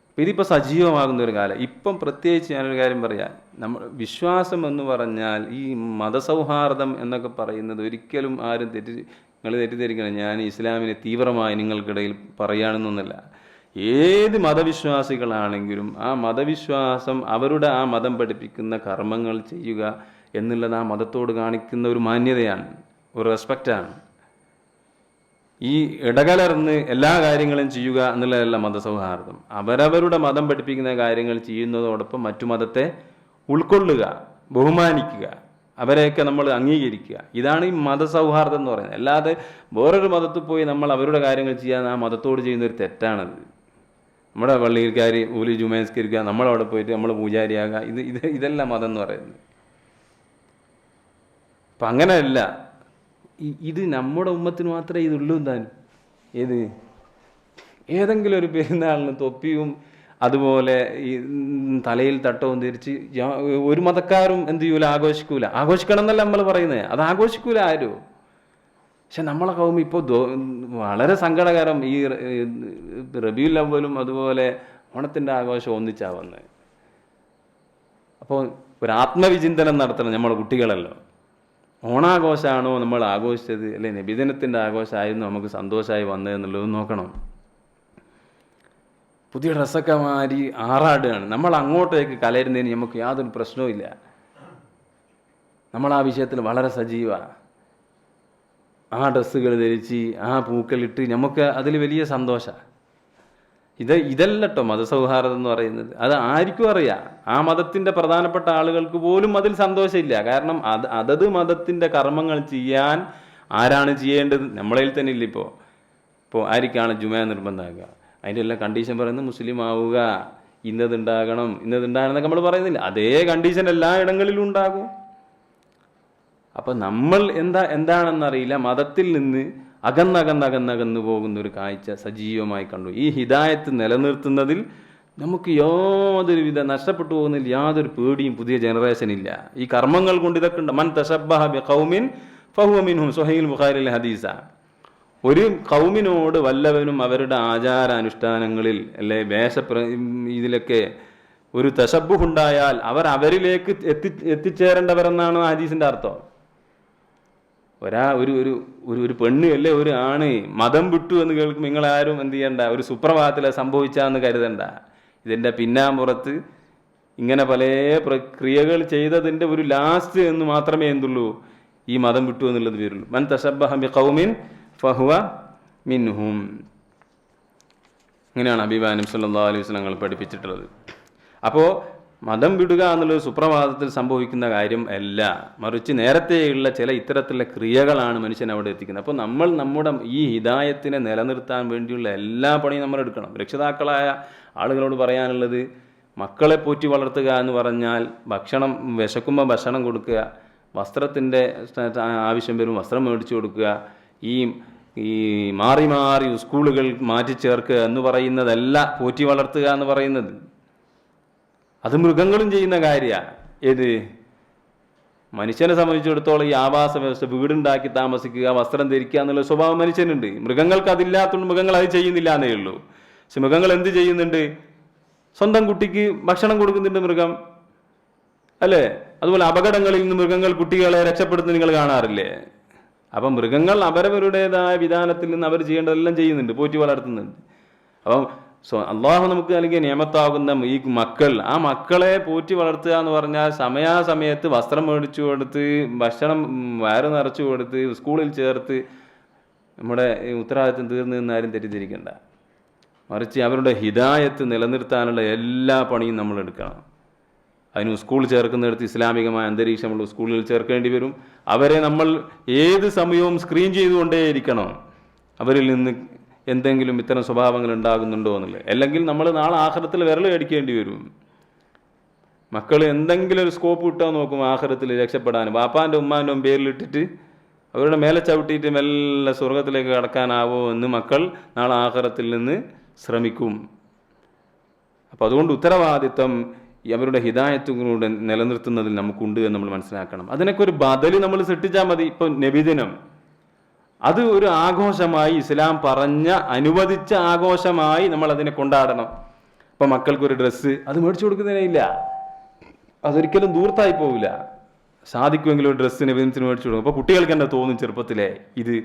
അപ്പം ഇതിപ്പോൾ സജീവമാകുന്ന ഒരു കാലം. ഇപ്പം പ്രത്യേകിച്ച് ഞാനൊരു കാര്യം പറയാം, നമ്മൾ വിശ്വാസം എന്ന് പറഞ്ഞാൽ ഈ മതസൗഹാർദ്ദം എന്നൊക്കെ പറയുന്നത് ഒരിക്കലും ആരും നിങ്ങൾ തെറ്റിദ്ധരിക്കണം. ഞാൻ ഇസ്ലാമിനെ തീവ്രമായി നിങ്ങൾക്കിടയിൽ പറയുകയാണെന്നൊന്നുമല്ല. ഏത് മതവിശ്വാസികളാണെങ്കിലും ആ മതവിശ്വാസം, അവരുടെ ആ മതം പഠിപ്പിക്കുന്ന കർമ്മങ്ങൾ ചെയ്യുക എന്നുള്ളത് ആ മതത്തോട് കാണിക്കുന്ന ഒരു മാന്യതയാണ്, ഒരു റെസ്പെക്റ്റാണ്. ഈ ഇടകലർന്ന് എല്ലാ കാര്യങ്ങളും ചെയ്യുക എന്നുള്ളതല്ല മതസൗഹാർദ്ദം. അവരവരുടെ മതം പഠിപ്പിക്കുന്ന കാര്യങ്ങൾ ചെയ്യുന്നതോടൊപ്പം മറ്റു മതത്തെ ഉൾക്കൊള്ളുക, ബഹുമാനിക്കുക, അവരെയൊക്കെ നമ്മൾ അംഗീകരിക്കുക. ഇതാണ് ഈ മതസൗഹാർദ്ദം എന്ന് പറയുന്നത്. അല്ലാതെ വേറൊരു മതത്തിൽ പോയി നമ്മൾ അവരുടെ കാര്യങ്ങൾ ചെയ്യാൻ ആ മതത്തോട് ചെയ്യുന്നൊരു തെറ്റാണത്. നമ്മുടെ പള്ളിയിൽക്കാർ ഓലി ജുമേസ്കരിക്കുക, നമ്മളവിടെ പോയിട്ട് നമ്മൾ പൂജാരിയാകുക, ഇതല്ല മതം എന്ന് പറയുന്നത്. അപ്പം അങ്ങനെയല്ല. ഇത് നമ്മുടെ ഉമ്മത്തിന് മാത്രമേ ഇതുള്ളൂ. എന്തായാലും ഏതെങ്കിലും ഒരു പെരുന്നാളിന് തൊപ്പിയും അതുപോലെ ഈ തലയിൽ തട്ടവും തിരിച്ച് ഒരു മതക്കാരും എന്ത് ചെയ്യൂല, ആഘോഷിക്കൂല. ആഘോഷിക്കണം എന്നല്ല നമ്മൾ പറയുന്നത്, അത് ആഘോഷിക്കൂല ആരും. പക്ഷെ നമ്മളെ കൗമ ഇപ്പോൾ വളരെ സങ്കടകരം. ഈ റബീഉൽ അവ്വലും അതുപോലെ ഓണത്തിൻ്റെ ആഘോഷം ഒന്നിച്ചാ വന്നത്. അപ്പോൾ ഒരു ആത്മവിചിന്തനം നടത്തണം നമ്മളെ കുട്ടികളല്ലോ. ഓണാഘോഷമാണോ നമ്മൾ ആഘോഷിച്ചത്, അല്ലെ നബിദിനത്തിൻ്റെ ആഘോഷമായിരുന്നു നമുക്ക് സന്തോഷമായി വന്നത് എന്നുള്ളത് നോക്കണം. പുതിയ ഡ്രസ്സൊക്കെ മാറി ആറാടുകയാണ്. നമ്മൾ അങ്ങോട്ടേക്ക് കലരുന്നതിന് നമുക്ക് യാതൊരു പ്രശ്നവും ഇല്ല. നമ്മൾ ആ വിഷയത്തിൽ വളരെ സജീവമാണ്. ആ ഡ്രസ്സുകൾ ധരിച്ച് ആ പൂക്കളിട്ട് നമുക്ക് അതിൽ വലിയ സന്തോഷമാണ്. ഇതല്ല കേട്ടോ മതസൗഹാർദ്ദം എന്ന് പറയുന്നത്. അത് ആർക്കും അറിയാം. ആ മതത്തിൻ്റെ പ്രധാനപ്പെട്ട ആളുകൾക്ക് പോലും അതിൽ സന്തോഷമില്ല. കാരണം അതത് മതത്തിൻ്റെ കർമ്മങ്ങൾ ചെയ്യാൻ ആരാണ് ചെയ്യേണ്ടത്? നമ്മളതിൽ തന്നെ ഇല്ല. ഇപ്പോൾ ആർക്കാണ് ജുമ നിർബന്ധമാക്കുക? അതിൻ്റെ എല്ലാ കണ്ടീഷൻ പറയുന്നത് മുസ്ലിം ആവുക, ഇന്നതുണ്ടാകണം എന്നൊക്കെ നമ്മൾ പറയുന്നില്ല. അതേ കണ്ടീഷൻ എല്ലാ ഇടങ്ങളിലും ഉണ്ടാകും. അപ്പം നമ്മൾ എന്താണെന്നറിയില്ല, മതത്തിൽ നിന്ന് അകന്നകന്നു പോകുന്ന ഒരു കാഴ്ച സജീവമായി കണ്ടു. ഈ ഹിദായത്ത് നിലനിർത്തുന്നതിൽ നമുക്ക് യാതൊരുവിധ നഷ്ടപ്പെട്ടു പോകുന്നതിൽ യാതൊരു പേടിയും പുതിയ ജനറേഷൻ ഇല്ല. ഈ കർമ്മങ്ങൾ കൊണ്ട് ഇതൊക്കെ ഉണ്ട്. മൻ തശബ്ബഹ ബിഖൗമിൻ ഫഹുവ മിൻഹും, സ്വഹീഹുൽ ബുഖാരിയിലെ ഹദീസ. ഒരു കൗമിനോട് വല്ലവനും അവരുടെ ആചാരാനുഷ്ഠാനങ്ങളിൽ അല്ലെ ഇതിലൊക്കെ ഒരു തശബ്ബുഹുണ്ടായാൽ അവർ അവരിലേക്ക് എത്തിച്ചേരേണ്ടവരെന്നാണ് ഹദീസിൻ്റെ അർത്ഥം. ഒരു ഒരു ഒരു പെണ്ണ് അല്ലേ ഒരു ആണ് മതം വിട്ടു എന്ന് കേൾക്കുമ്പോൾ നിങ്ങളാരും എന്ത് ചെയ്യണ്ട, ഒരു സുപ്രഭാതത്തിൽ സംഭവിച്ചാന്ന് കരുതണ്ട. ഇതിൻ്റെ പിന്നാമ്പുറത്ത് ഇങ്ങനെ പല പ്രക്രിയകൾ ചെയ്തതിൻ്റെ ഒരു ലാസ്റ്റ് എന്ന് മാത്രമേ എന്തുള്ളൂ, ഈ മതം വിട്ടു എന്നുള്ളത് വരുള്ളൂ. മൻ തശബ്ബഹ ബിഖൗമിൻ ഫഹുവ മിൻഹും. ഇങ്ങനെയാണ് ഹബീബാ നബി സല്ലല്ലാഹു അലൈഹി വസല്ലം പഠിപ്പിച്ചിട്ടുള്ളത്. അപ്പോൾ മതം വിടുക എന്നുള്ളത് സുപ്രഭാതത്തിൽ സംഭവിക്കുന്ന കാര്യം അല്ല, മറിച്ച് നേരത്തെയുള്ള ചില ഇത്തരത്തിലുള്ള ക്രിയകളാണ് മനുഷ്യൻ അവിടെ എത്തിക്കുന്നത്. അപ്പോൾ നമ്മൾ നമ്മുടെ ഈ ഹിദായത്തിനെ നിലനിർത്താൻ വേണ്ടിയുള്ള എല്ലാ പണിയും നമ്മൾ എടുക്കണം. രക്ഷിതാക്കളായ ആളുകളോട് പറയാനുള്ളത്, മക്കളെ പോറ്റി വളർത്തുക എന്ന് പറഞ്ഞാൽ ഭക്ഷണം വിശക്കുമ്പോൾ ഭക്ഷണം കൊടുക്കുക, വസ്ത്രത്തിൻ്റെ ആവശ്യം വരും വസ്ത്രം മേടിച്ചു കൊടുക്കുക, ഈ മാറി മാറി സ്കൂളുകൾ മാറ്റി ചേർക്കുക എന്ന് പറയുന്നതല്ല പോറ്റി വളർത്തുക എന്ന് പറയുന്നത്. അത് മൃഗങ്ങളും ചെയ്യുന്ന കാര്യമാണ്. ഏത് മനുഷ്യനെ സംബന്ധിച്ചിടത്തോളം ഈ ആവാസ വ്യവസ്ഥ, വീടുണ്ടാക്കി താമസിക്കുക, വസ്ത്രം ധരിക്കുക എന്നുള്ള സ്വഭാവം മനുഷ്യനുണ്ട്. മൃഗങ്ങൾക്ക് അതില്ലാത്തതുകൊണ്ട് മൃഗങ്ങൾ അത് ചെയ്യുന്നില്ല എന്നേ ഉള്ളൂ. പക്ഷെ മൃഗങ്ങൾ എന്ത് ചെയ്യുന്നുണ്ട്? സ്വന്തം കുട്ടിക്ക് ഭക്ഷണം കൊടുക്കുന്നുണ്ട് മൃഗം, അല്ലേ? അതുപോലെ അപകടങ്ങളിൽ നിന്ന് മൃഗങ്ങൾ കുട്ടികളെ രക്ഷപ്പെടുത്തുന്നത് നിങ്ങൾ കാണാറില്ലേ? അപ്പം മൃഗങ്ങൾ അവരവരുടേതായ വിധാനത്തിൽ നിന്ന് അവർ ചെയ്യേണ്ടതെല്ലാം ചെയ്യുന്നുണ്ട്, പോറ്റി വളർത്തുന്നുണ്ട്. അപ്പം അള്ളാഹു നമുക്ക് നൽകിയ നിയമത്താകുന്ന ഈ മക്കൾ, ആ മക്കളെ പോറ്റി വളർത്തുക എന്ന് പറഞ്ഞാൽ സമയാസമയത്ത് വസ്ത്രം മേടിച്ചു കൊടുത്ത്, ഭക്ഷണം വയറ് നിറച്ചു കൊടുത്ത്, സ്കൂളിൽ ചേർത്ത് നമ്മുടെ ഉത്തരവാദിത്വം തീർന്നു നിന്നാരും തെറ്റിദ്ധരിക്കണ്ട. മറിച്ച് അവരുടെ ഹിദായത്ത് നിലനിർത്താനുള്ള എല്ലാ പണിയും നമ്മൾ എടുക്കണം. അതിന് സ്കൂൾ ചേർക്കുന്നിടത്ത് ഇസ്ലാമികമായ അന്തരീക്ഷമുള്ള സ്കൂളിൽ ചേർക്കേണ്ടി വരും. അവരെ നമ്മൾ ഏത് സമയവും സ്ക്രീൻ ചെയ്തുകൊണ്ടേയിരിക്കണം, അവരിൽ നിന്ന് എന്തെങ്കിലും ഇത്തരം സ്വഭാവങ്ങൾ ഉണ്ടാകുന്നുണ്ടോ എന്നുള്ളത്. അല്ലെങ്കിൽ നമ്മൾ നാളെ ആഖിറത്തിൽ വിരൽ കടിക്കേണ്ടി വരും. മക്കൾ എന്തെങ്കിലും ഒരു സ്കോപ്പ് കിട്ടാൻ നോക്കും ആഖിറത്തിൽ രക്ഷപ്പെടാൻ, ബാപ്പാൻ്റെ ഉമ്മാൻ്റെ പേരിലിട്ടിട്ട് അവരുടെ മേലെ ചവിട്ടിയിട്ട് മെല്ലെ സ്വർഗത്തിലേക്ക് കടക്കാനാവോ എന്ന് മക്കൾ നാളെ ആഖിറത്തിൽ നിന്ന് ശ്രമിക്കും. അപ്പം അതുകൊണ്ട് ഉത്തരവാദിത്വം അവരുടെ ഹിദായത്തുകളുടെ നിലനിർത്തുന്നതിൽ നമുക്കുണ്ട് എന്ന് നമ്മൾ മനസ്സിലാക്കണം. അതിനൊക്കെ ഒരു ബദല് നമ്മൾ സൃഷ്ടിച്ചാൽ മതി. ഇപ്പം നബിദിനം, അത് ഒരു ആഘോഷമായി ഇസ്ലാം അനുവദിച്ച ആഘോഷമായി നമ്മൾ അതിനെ കൊണ്ടാടണം. ഇപ്പം മക്കൾക്കൊരു ഡ്രസ്സ് അത് മേടിച്ചു കൊടുക്കുന്നതിനില്ല, അതൊരിക്കലും ദൂർത്തായി പോവില്ല. സാധിക്കുമെങ്കിലും ഒരു ഡ്രസ്സ് നബിദിനത്തിന് മേടിച്ചു കൊടുക്കും. അപ്പോൾ കുട്ടികൾക്ക് തന്നെ തോന്നും ചെറുപ്പത്തിലെ ഇത്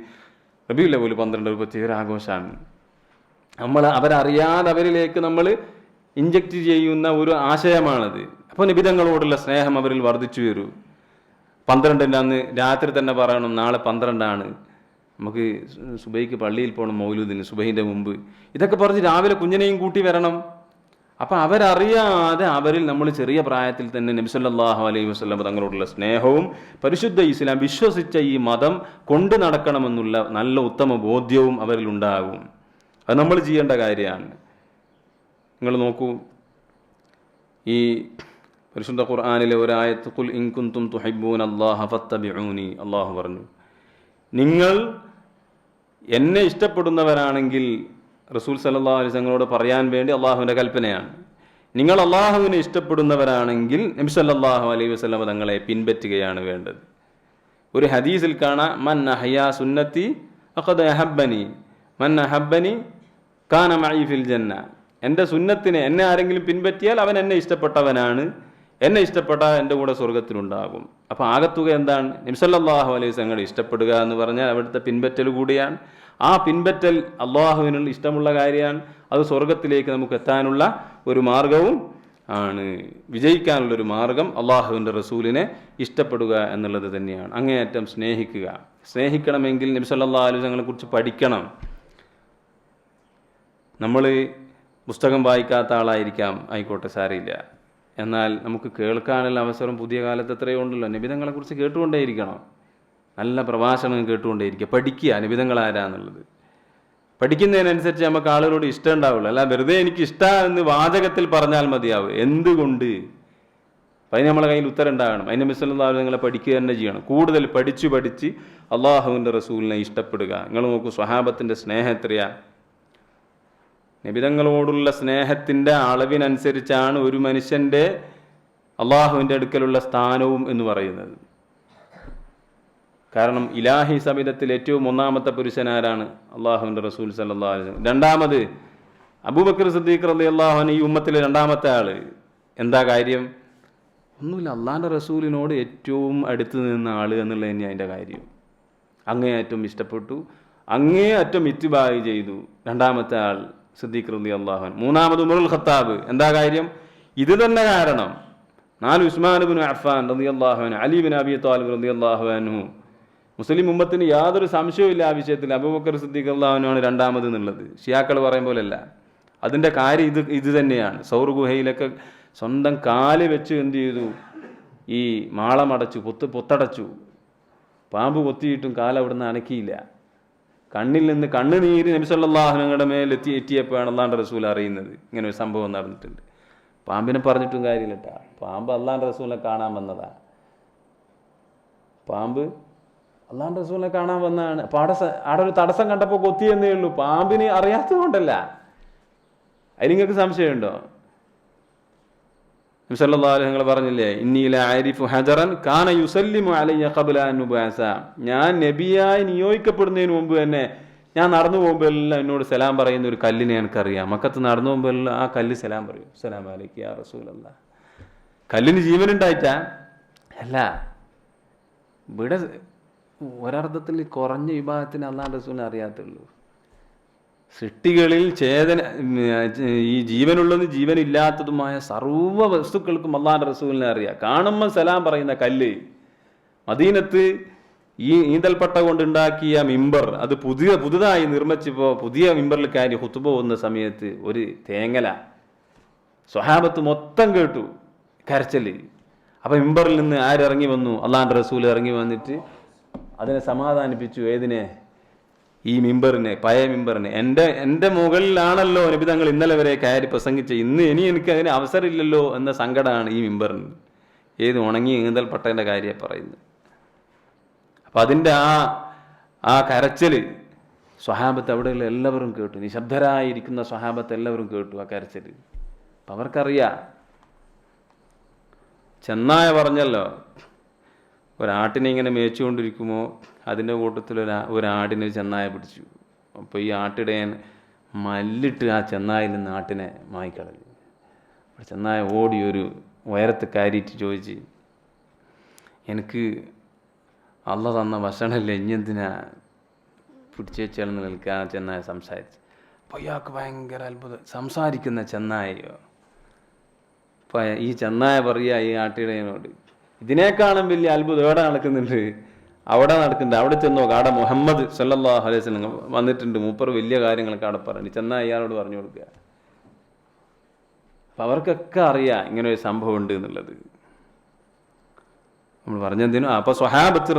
റബീഉൽ അവ്വൽ 12 പ്രത്യേക ഒരു ആഘോഷമാണ്. അവരറിയാതെ അവരിലേക്ക് നമ്മൾ ഇഞ്ചക്റ്റ് ചെയ്യുന്ന ഒരു ആശയമാണത്. അപ്പോൾ നബിതങ്ങളോടുള്ള സ്നേഹം അവരിൽ വർദ്ധിച്ചു വരൂ. 12 അന്ന് രാത്രി തന്നെ പറയണം, നാളെ 12 നമുക്ക് സുബൈക്ക് പള്ളിയിൽ പോകണം, മൗലൂദിന് സുബൈൻ്റെ മുമ്പ്. ഇതൊക്കെ പറഞ്ഞ് രാവിലെ കുഞ്ഞിനെയും കൂട്ടി വരണം. അപ്പം അവരറിയാതെ അവരിൽ നമ്മൾ ചെറിയ പ്രായത്തിൽ തന്നെ നബി സല്ലല്ലാഹു അലൈഹി വസല്ലം തങ്ങളോടുള്ള സ്നേഹവും പരിശുദ്ധ ഇസ്ലാം വിശ്വസിച്ച ഈ മതം കൊണ്ടു നടക്കണമെന്നുള്ള നല്ല ഉത്തമ ബോധ്യവും അവരിൽ ഉണ്ടാകും. അത് നമ്മൾ ചെയ്യേണ്ട കാര്യമാണ്. നിങ്ങൾ നോക്കൂ, ഈ പരിശുദ്ധ ഖുർആനിലെ ഒരായത്ത്, ഖുൽ ഇൻ കുൻതും തുഹിബ്ബൂനല്ലാഹ ഫത്തബിഊനി, അല്ലാഹു പറഞ്ഞു, നിങ്ങൾ എന്നെ ഇഷ്ടപ്പെടുന്നവരാണെങ്കിൽ, റസൂൽ സല്ലല്ലാഹു അലൈഹി വസല്ലമയോട് പറയാൻ വേണ്ടി അള്ളാഹുവിൻ്റെ കൽപ്പനയാണ്. നിങ്ങൾ അള്ളാഹുവിനെ ഇഷ്ടപ്പെടുന്നവരാണെങ്കിൽ നബി സല്ലല്ലാഹു അലൈഹി വസല്ലം തങ്ങളെ പിൻപറ്റുകയാണ് വേണ്ടത്. ഒരു ഹദീസിൽ കാണാം, മൻ അഹ്യാ സുന്നത്തി ഫഖദ് അഹബ്ബനി മൻ അഹബ്ബനി കാന മഈ ഫിൽ ജന്ന. എൻ്റെ സുന്നത്തിനെ, എന്നെ ആരെങ്കിലും പിൻപറ്റിയാൽ അവൻ എന്നെ ഇഷ്ടപ്പെട്ടവനാണ്, എന്നെ ഇഷ്ടപ്പെട്ടാൽ എൻ്റെ കൂടെ സ്വർഗത്തിലുണ്ടാകും. അപ്പോൾ ആകത്തുക എന്താണ്? നബി സല്ലല്ലാഹു അലൈഹി വസല്ലം ഇഷ്ടപ്പെടുക എന്ന് പറഞ്ഞാൽ അവിടുത്തെ പിൻപറ്റൽ കൂടിയാണ്. ആ പിൻപറ്റൽ അള്ളാഹുവിനുള്ള ഇഷ്ടമുള്ള കാര്യമാണ്. അത് സ്വർഗത്തിലേക്ക് നമുക്ക് എത്താനുള്ള ഒരു മാർഗവും ആണ്. വിജയിക്കാനുള്ളൊരു മാർഗം അള്ളാഹുവിൻ്റെ റസൂലിനെ ഇഷ്ടപ്പെടുക എന്നുള്ളത് തന്നെയാണ്. അങ്ങേയറ്റം സ്നേഹിക്കുക. സ്നേഹിക്കണമെങ്കിൽ നബി സല്ലല്ലാഹു അലൈഹി വസല്ലമയെ കുറിച്ച് പഠിക്കണം. നമ്മൾ പുസ്തകം വായിക്കാത്ത ആളായിരിക്കാം, ആയിക്കോട്ടെ, സാരമില്ല. എന്നാൽ നമുക്ക് കേൾക്കാനുള്ള അവസരം പുതിയ കാലത്ത് എത്രയോ ഉണ്ടല്ലോ. നബിതങ്ങളെക്കുറിച്ച് കേട്ടുകൊണ്ടേയിരിക്കണം. നല്ല പ്രഭാഷണം കേട്ടുകൊണ്ടേയിരിക്കുക, പഠിക്കുക നബിതങ്ങൾ ആരാന്നുള്ളത്. പഠിക്കുന്നതിനനുസരിച്ച് നമുക്ക് ആളുകളോട് ഇഷ്ടം ഉണ്ടാവുള്ളൂ. അല്ല വെറുതെ എനിക്ക് ഇഷ്ടമെന്ന് വാചകത്തിൽ പറഞ്ഞാൽ മതിയാവും. എന്തുകൊണ്ട്? അതിന് നമ്മളെ കയ്യിൽ ഉത്തരം ഉണ്ടാകണം. അതിന് നബി സല്ലല്ലാഹു അലൈഹി വസല്ലം പഠിക്കുക തന്നെ ചെയ്യണം. കൂടുതൽ പഠിച്ച് അള്ളാഹുവിൻ്റെ റസൂലിനെ ഇഷ്ടപ്പെടുക. നിങ്ങൾ നോക്കൂ, സ്വഹാബത്തിൻ്റെ സ്നേഹം എത്രയാ. നബിതങ്ങളോടുള്ള സ്നേഹത്തിൻ്റെ അളവിനനുസരിച്ചാണ് ഒരു മനുഷ്യൻ്റെ അള്ളാഹുവിൻ്റെ അടുക്കലുള്ള സ്ഥാനവും എന്ന് പറയുന്നത്. കാരണം ഇലാഹി സബിതത്തിൽ ഏറ്റവും ഒന്നാമത്തെ പുരുഷനാരാണ്? അള്ളാഹുവിൻ്റെ റസൂൽ സല്ലല്ലാഹു അലൈഹി വസല്ലം. രണ്ടാമത് അബൂബക്കർ സിദ്ദീഖ് റളിയല്ലാഹു അൻഹു, ഈ ഉമ്മത്തിലെ രണ്ടാമത്തെ ആള്. എന്താ കാര്യം? ഒന്നുമില്ല, അള്ളാഹിൻ്റെ റസൂലിനോട് ഏറ്റവും അടുത്ത് നിന്ന ആള് എന്നുള്ളത് തന്നെയാണ് അതിൻ്റെ കാര്യം. അങ്ങേയറ്റം ഇഷ്ടപ്പെട്ടു, അങ്ങേയറ്റം ഇത്തിബായി ചെയ്തു. രണ്ടാമത്തെ ആൾ സിദ്ദീഖ് റളിയല്ലാഹു അൻഹു. മൂന്നാമത് ഉമറുൽ ഖത്താബ്. എന്താ കാര്യം? ഇത് തന്നെ കാരണം. 4 ഉസ്മാൻ ഇബ്നു അഫ്ഫാൻ റളിയല്ലാഹു അൻഹു, അലി ഇബ്നു അബി ത്വാലിബ് റളിയല്ലാഹു അൻഹു. മുസ്ലിം ഉമ്മത്തിന് യാതൊരു സംശയവുമില്ല ആ വിഷയത്തിൽ അബൂബക്കർ സിദ്ദീഖ് റളിയല്ലാഹു അൻഹു ആണ് രണ്ടാമത് എന്നുള്ളത്. ഷിയാക്കൾ പറയും പോലെയല്ല. അതിൻ്റെ കാര്യം ഇത് തന്നെയാണ്. സൗർ ഗുഹയിലൊക്കെ സ്വന്തം കാല് വെച്ച് എന്ത് ചെയ്തു? ഈ മാളമടച്ചു, പൊത്തടച്ചു. പാമ്പ് കൊത്തിയിട്ടും കാലവിടുന്ന് അനക്കിയില്ല. കണ്ണിൽ നിന്ന് കണ്ണുനീര് നബി സല്ലല്ലാഹു അലൈഹി വസല്ലമയുടെ മേൽ എത്തിയപ്പോഴാണ് അള്ളാഹുവിൻ്റെ റസൂൽ അറിയുന്നത് ഇങ്ങനെ ഒരു സംഭവം നടന്നിട്ടുണ്ട്. പാമ്പിനെ പറഞ്ഞിട്ടും കാര്യമില്ല കേട്ടോ. പാമ്പ് അള്ളാഹുവിൻ്റെ റസൂലിനെ കാണാൻ വന്നതാണ്. പാമ്പ് അള്ളാഹുവിൻ്റെ റസൂലിനെ കാണാൻ വന്നതാണ്. അപ്പോൾ അവിടെ ഒരു തടസ്സം കണ്ടപ്പോൾ കൊത്തിയെന്നേ ഉള്ളൂ. പാമ്പിന് അറിയാത്തത് കൊണ്ടല്ല. അതിൽ നിങ്ങൾക്ക് സംശയമുണ്ടോ? നബി സല്ലല്ലാഹു അലൈഹി വസല്ലം പറഞ്ഞില്ലേ, ഇന്നി ലഅരിഫു ഹജറൻ കാന യുസല്ലിമു അലയ്യ ഖബ്ല അൻ നുബഅസ. ഞാൻ നബിയായി നിയോഗിക്കപ്പെടുന്നതിന് മുമ്പ് തന്നെ ഞാൻ നടന്നു പോകുമ്പോൾ എല്ലാം എന്നോട് സലാം പറയുന്ന ഒരു കല്ലിനെ എനിക്കറിയാം. മക്കത്ത് നടന്നു പോകുമ്പോൾ എല്ലാം ആ കല്ല് സലാം പറയും. സലാം അലൈക്കും യാ റസൂലല്ലാഹ്. കല്ലിന് ജീവനുണ്ടായിട്ടാ അല്ല. ഇവിടെ ഒരർത്ഥത്തിൽ കുറഞ്ഞ വിഭാഗത്തിന് അള്ളാഹുവിൻ്റെ റസൂലിനെ അറിയാത്തുള്ളൂ. സൃഷ്ടികളിൽ ഈ ജീവനുള്ളതും ജീവനില്ലാത്തതുമായ സർവ്വ വസ്തുക്കൾക്കും അള്ളാഹുവിൻ്റെ റസൂലിനെ അറിയാം. കാണുമ്പോൾ സലാം പറയുന്ന കല്ല്, മദീനത്ത് ഈ ഈന്തൽപ്പട്ട കൊണ്ടുണ്ടാക്കിയ മിമ്പർ, അത് പുതുതായി നിർമ്മിച്ചപ്പോൾ പുതിയ മിമ്പറിൽ കയറി ഖുത്ബ പോകുന്ന സമയത്ത് ഒരു തേങ്ങല സ്വഹാബത്ത് മൊത്തം കേട്ടു കരച്ചല്. അപ്പം മിമ്പറിൽ നിന്ന് ആരിറങ്ങി വന്നു? അള്ളാഹുവിൻ്റെ റസൂൽ ഇറങ്ങി വന്നിട്ട് അതിനെ സമാധാനിപ്പിച്ചു. ഏതിനെ? ഈ മിമ്പറിനെ, പഴയ മിമ്പറിനെ. എൻ്റെ മുകളിലാണല്ലോ നബി തങ്ങൾ ഇന്നലെ വരെ കയറി പ്രസംഗിച്ച, ഇനി എനിക്ക് അതിന് അവസരമില്ലല്ലോ എന്ന സങ്കടമാണ് ഈ മിമ്പറിന്. ഏത് ഉണങ്ങി ഈന്തൽപ്പട്ടേൻ്റെ കാര്യം പറയുന്നത്. അപ്പം അതിൻ്റെ ആ കരച്ചൽ സ്വഹാബത്ത് അവിടെയുള്ള എല്ലാവരും കേട്ടു. നിശബ്ദരായിരിക്കുന്ന സ്വഹാബത്ത് എല്ലാവരും കേട്ടു ആ കരച്ചൽ. അപ്പം അവർക്കറിയാം. ചെന്നായ പറഞ്ഞല്ലോ, ഒരാട്ടിനെ ഇങ്ങനെ മേച്ചുകൊണ്ടിരിക്കുമ്പോൾ അതിൻ്റെ കൂട്ടത്തിൽ ഒരാടിനെ ചെന്നായ പിടിച്ചു. അപ്പോൾ ഈ ആട്ടിടയൻ മല്ലിട്ട് ആ ചെന്നായിൽ നിന്ന് ആട്ടിനെ മായിക്കളഞ്ഞു. അപ്പോൾ ചെന്നായ ഓടി ഒരു ഉയരത്ത് കയറിയിട്ട് ചോദിച്ച്, എനിക്ക് അള്ള തന്ന ഭക്ഷണമല്ലേ, ഇഞ്ഞെന്തിനാ പിടിച്ചേച്ചാലെന്ന് നിൽക്കാൻ ചെന്നായ സംസാരിച്ചു. അപ്പോൾ ഇയാൾക്ക് ഭയങ്കര അത്ഭുതം. സംസാരിക്കുന്ന ചെന്നായോ? അപ്പോൾ ഈ ചെന്നായ പറയുക ഈ ആട്ടിടയനോട്, ഇതിനേക്കാളും വലിയ അത്ഭുതം എവിടെ നടക്കുന്നുണ്ട്? അവിടെ നടക്കുന്നുണ്ട്. അവിടെ ചെന്നോ, അവിടെ മുഹമ്മദ് സല്ലല്ലാഹു അലൈഹി വസല്ലം വന്നിട്ടുണ്ട്, മൂപ്പർ വലിയ കാര്യങ്ങളൊക്കെ അവിടെ പറഞ്ഞു. ചെന്നാൽ ഇയാളോട് പറഞ്ഞു കൊടുക്കുക. അപ്പം അവർക്കൊക്കെ അറിയാം ഇങ്ങനെ ഒരു സംഭവം ഉണ്ട് എന്നുള്ളത്. നമ്മൾ പറഞ്ഞെന്തിനും അപ്പോൾ സ്വഹാബത്ത്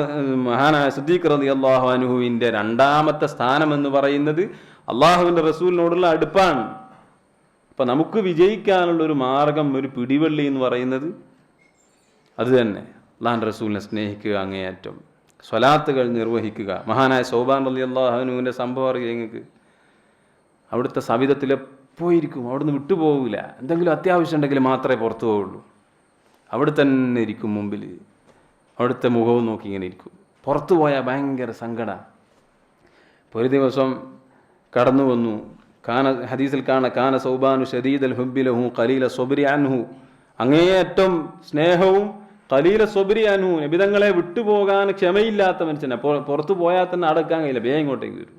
മഹാനായ സിദ്ദീഖ് റളിയല്ലാഹു അൻഹുവിൻ്റെ രണ്ടാമത്തെ സ്ഥാനം എന്ന് പറയുന്നത് അള്ളാഹുവിൻ്റെ റസൂലിനോടുള്ള അടുപ്പാണ്. അപ്പം നമുക്ക് വിജയിക്കാനുള്ളൊരു മാർഗം, ഒരു പിടിവള്ളി എന്ന് പറയുന്നത് അത് തന്നെ. അള്ളാഹുവിൻ്റെ റസൂലിനെ സ്നേഹിക്കുക, അങ്ങേയറ്റം സ്വലാത്തുകൾ നിർവഹിക്കുക. മഹാനായ സൗബാൻ റളിയല്ലാഹു അൻഹുവിൻ്റെ സംഭവം അറിയാം നിങ്ങൾക്ക്. അവിടുത്തെ സവിധത്തിൽ എപ്പോയിരിക്കും, അവിടുന്ന് വിട്ടുപോകില്ല. എന്തെങ്കിലും അത്യാവശ്യം ഉണ്ടെങ്കിൽ മാത്രമേ പുറത്തു പോവുള്ളൂ. അവിടെ തന്നെ ഇരിക്കും, മുമ്പിൽ അവിടുത്തെ മുഖവും നോക്കി ഇങ്ങനെ ഇരിക്കും. പുറത്തു പോയാൽ ഭയങ്കര സങ്കടം. ഒരു ദിവസം കടന്നു വന്നു. ഹദീസിൽ കാന സൗബാനു ഷദീദൽ ഹുബ്ബി ലഹു ഖലീല സ്വബ്രി അൻഹു. അങ്ങേയറ്റം സ്നേഹവും ഖലീല സ്വബ്രി അൻഹു, നബിതങ്ങളെ വിട്ടുപോകാൻ ക്ഷമയില്ലാത്ത മനുഷ്യനെ. പുറത്തു പോയാൽ തന്നെ അടക്കാൻ കഴിയില്ല, വേഗം ഇങ്ങോട്ടേക്ക് വരും.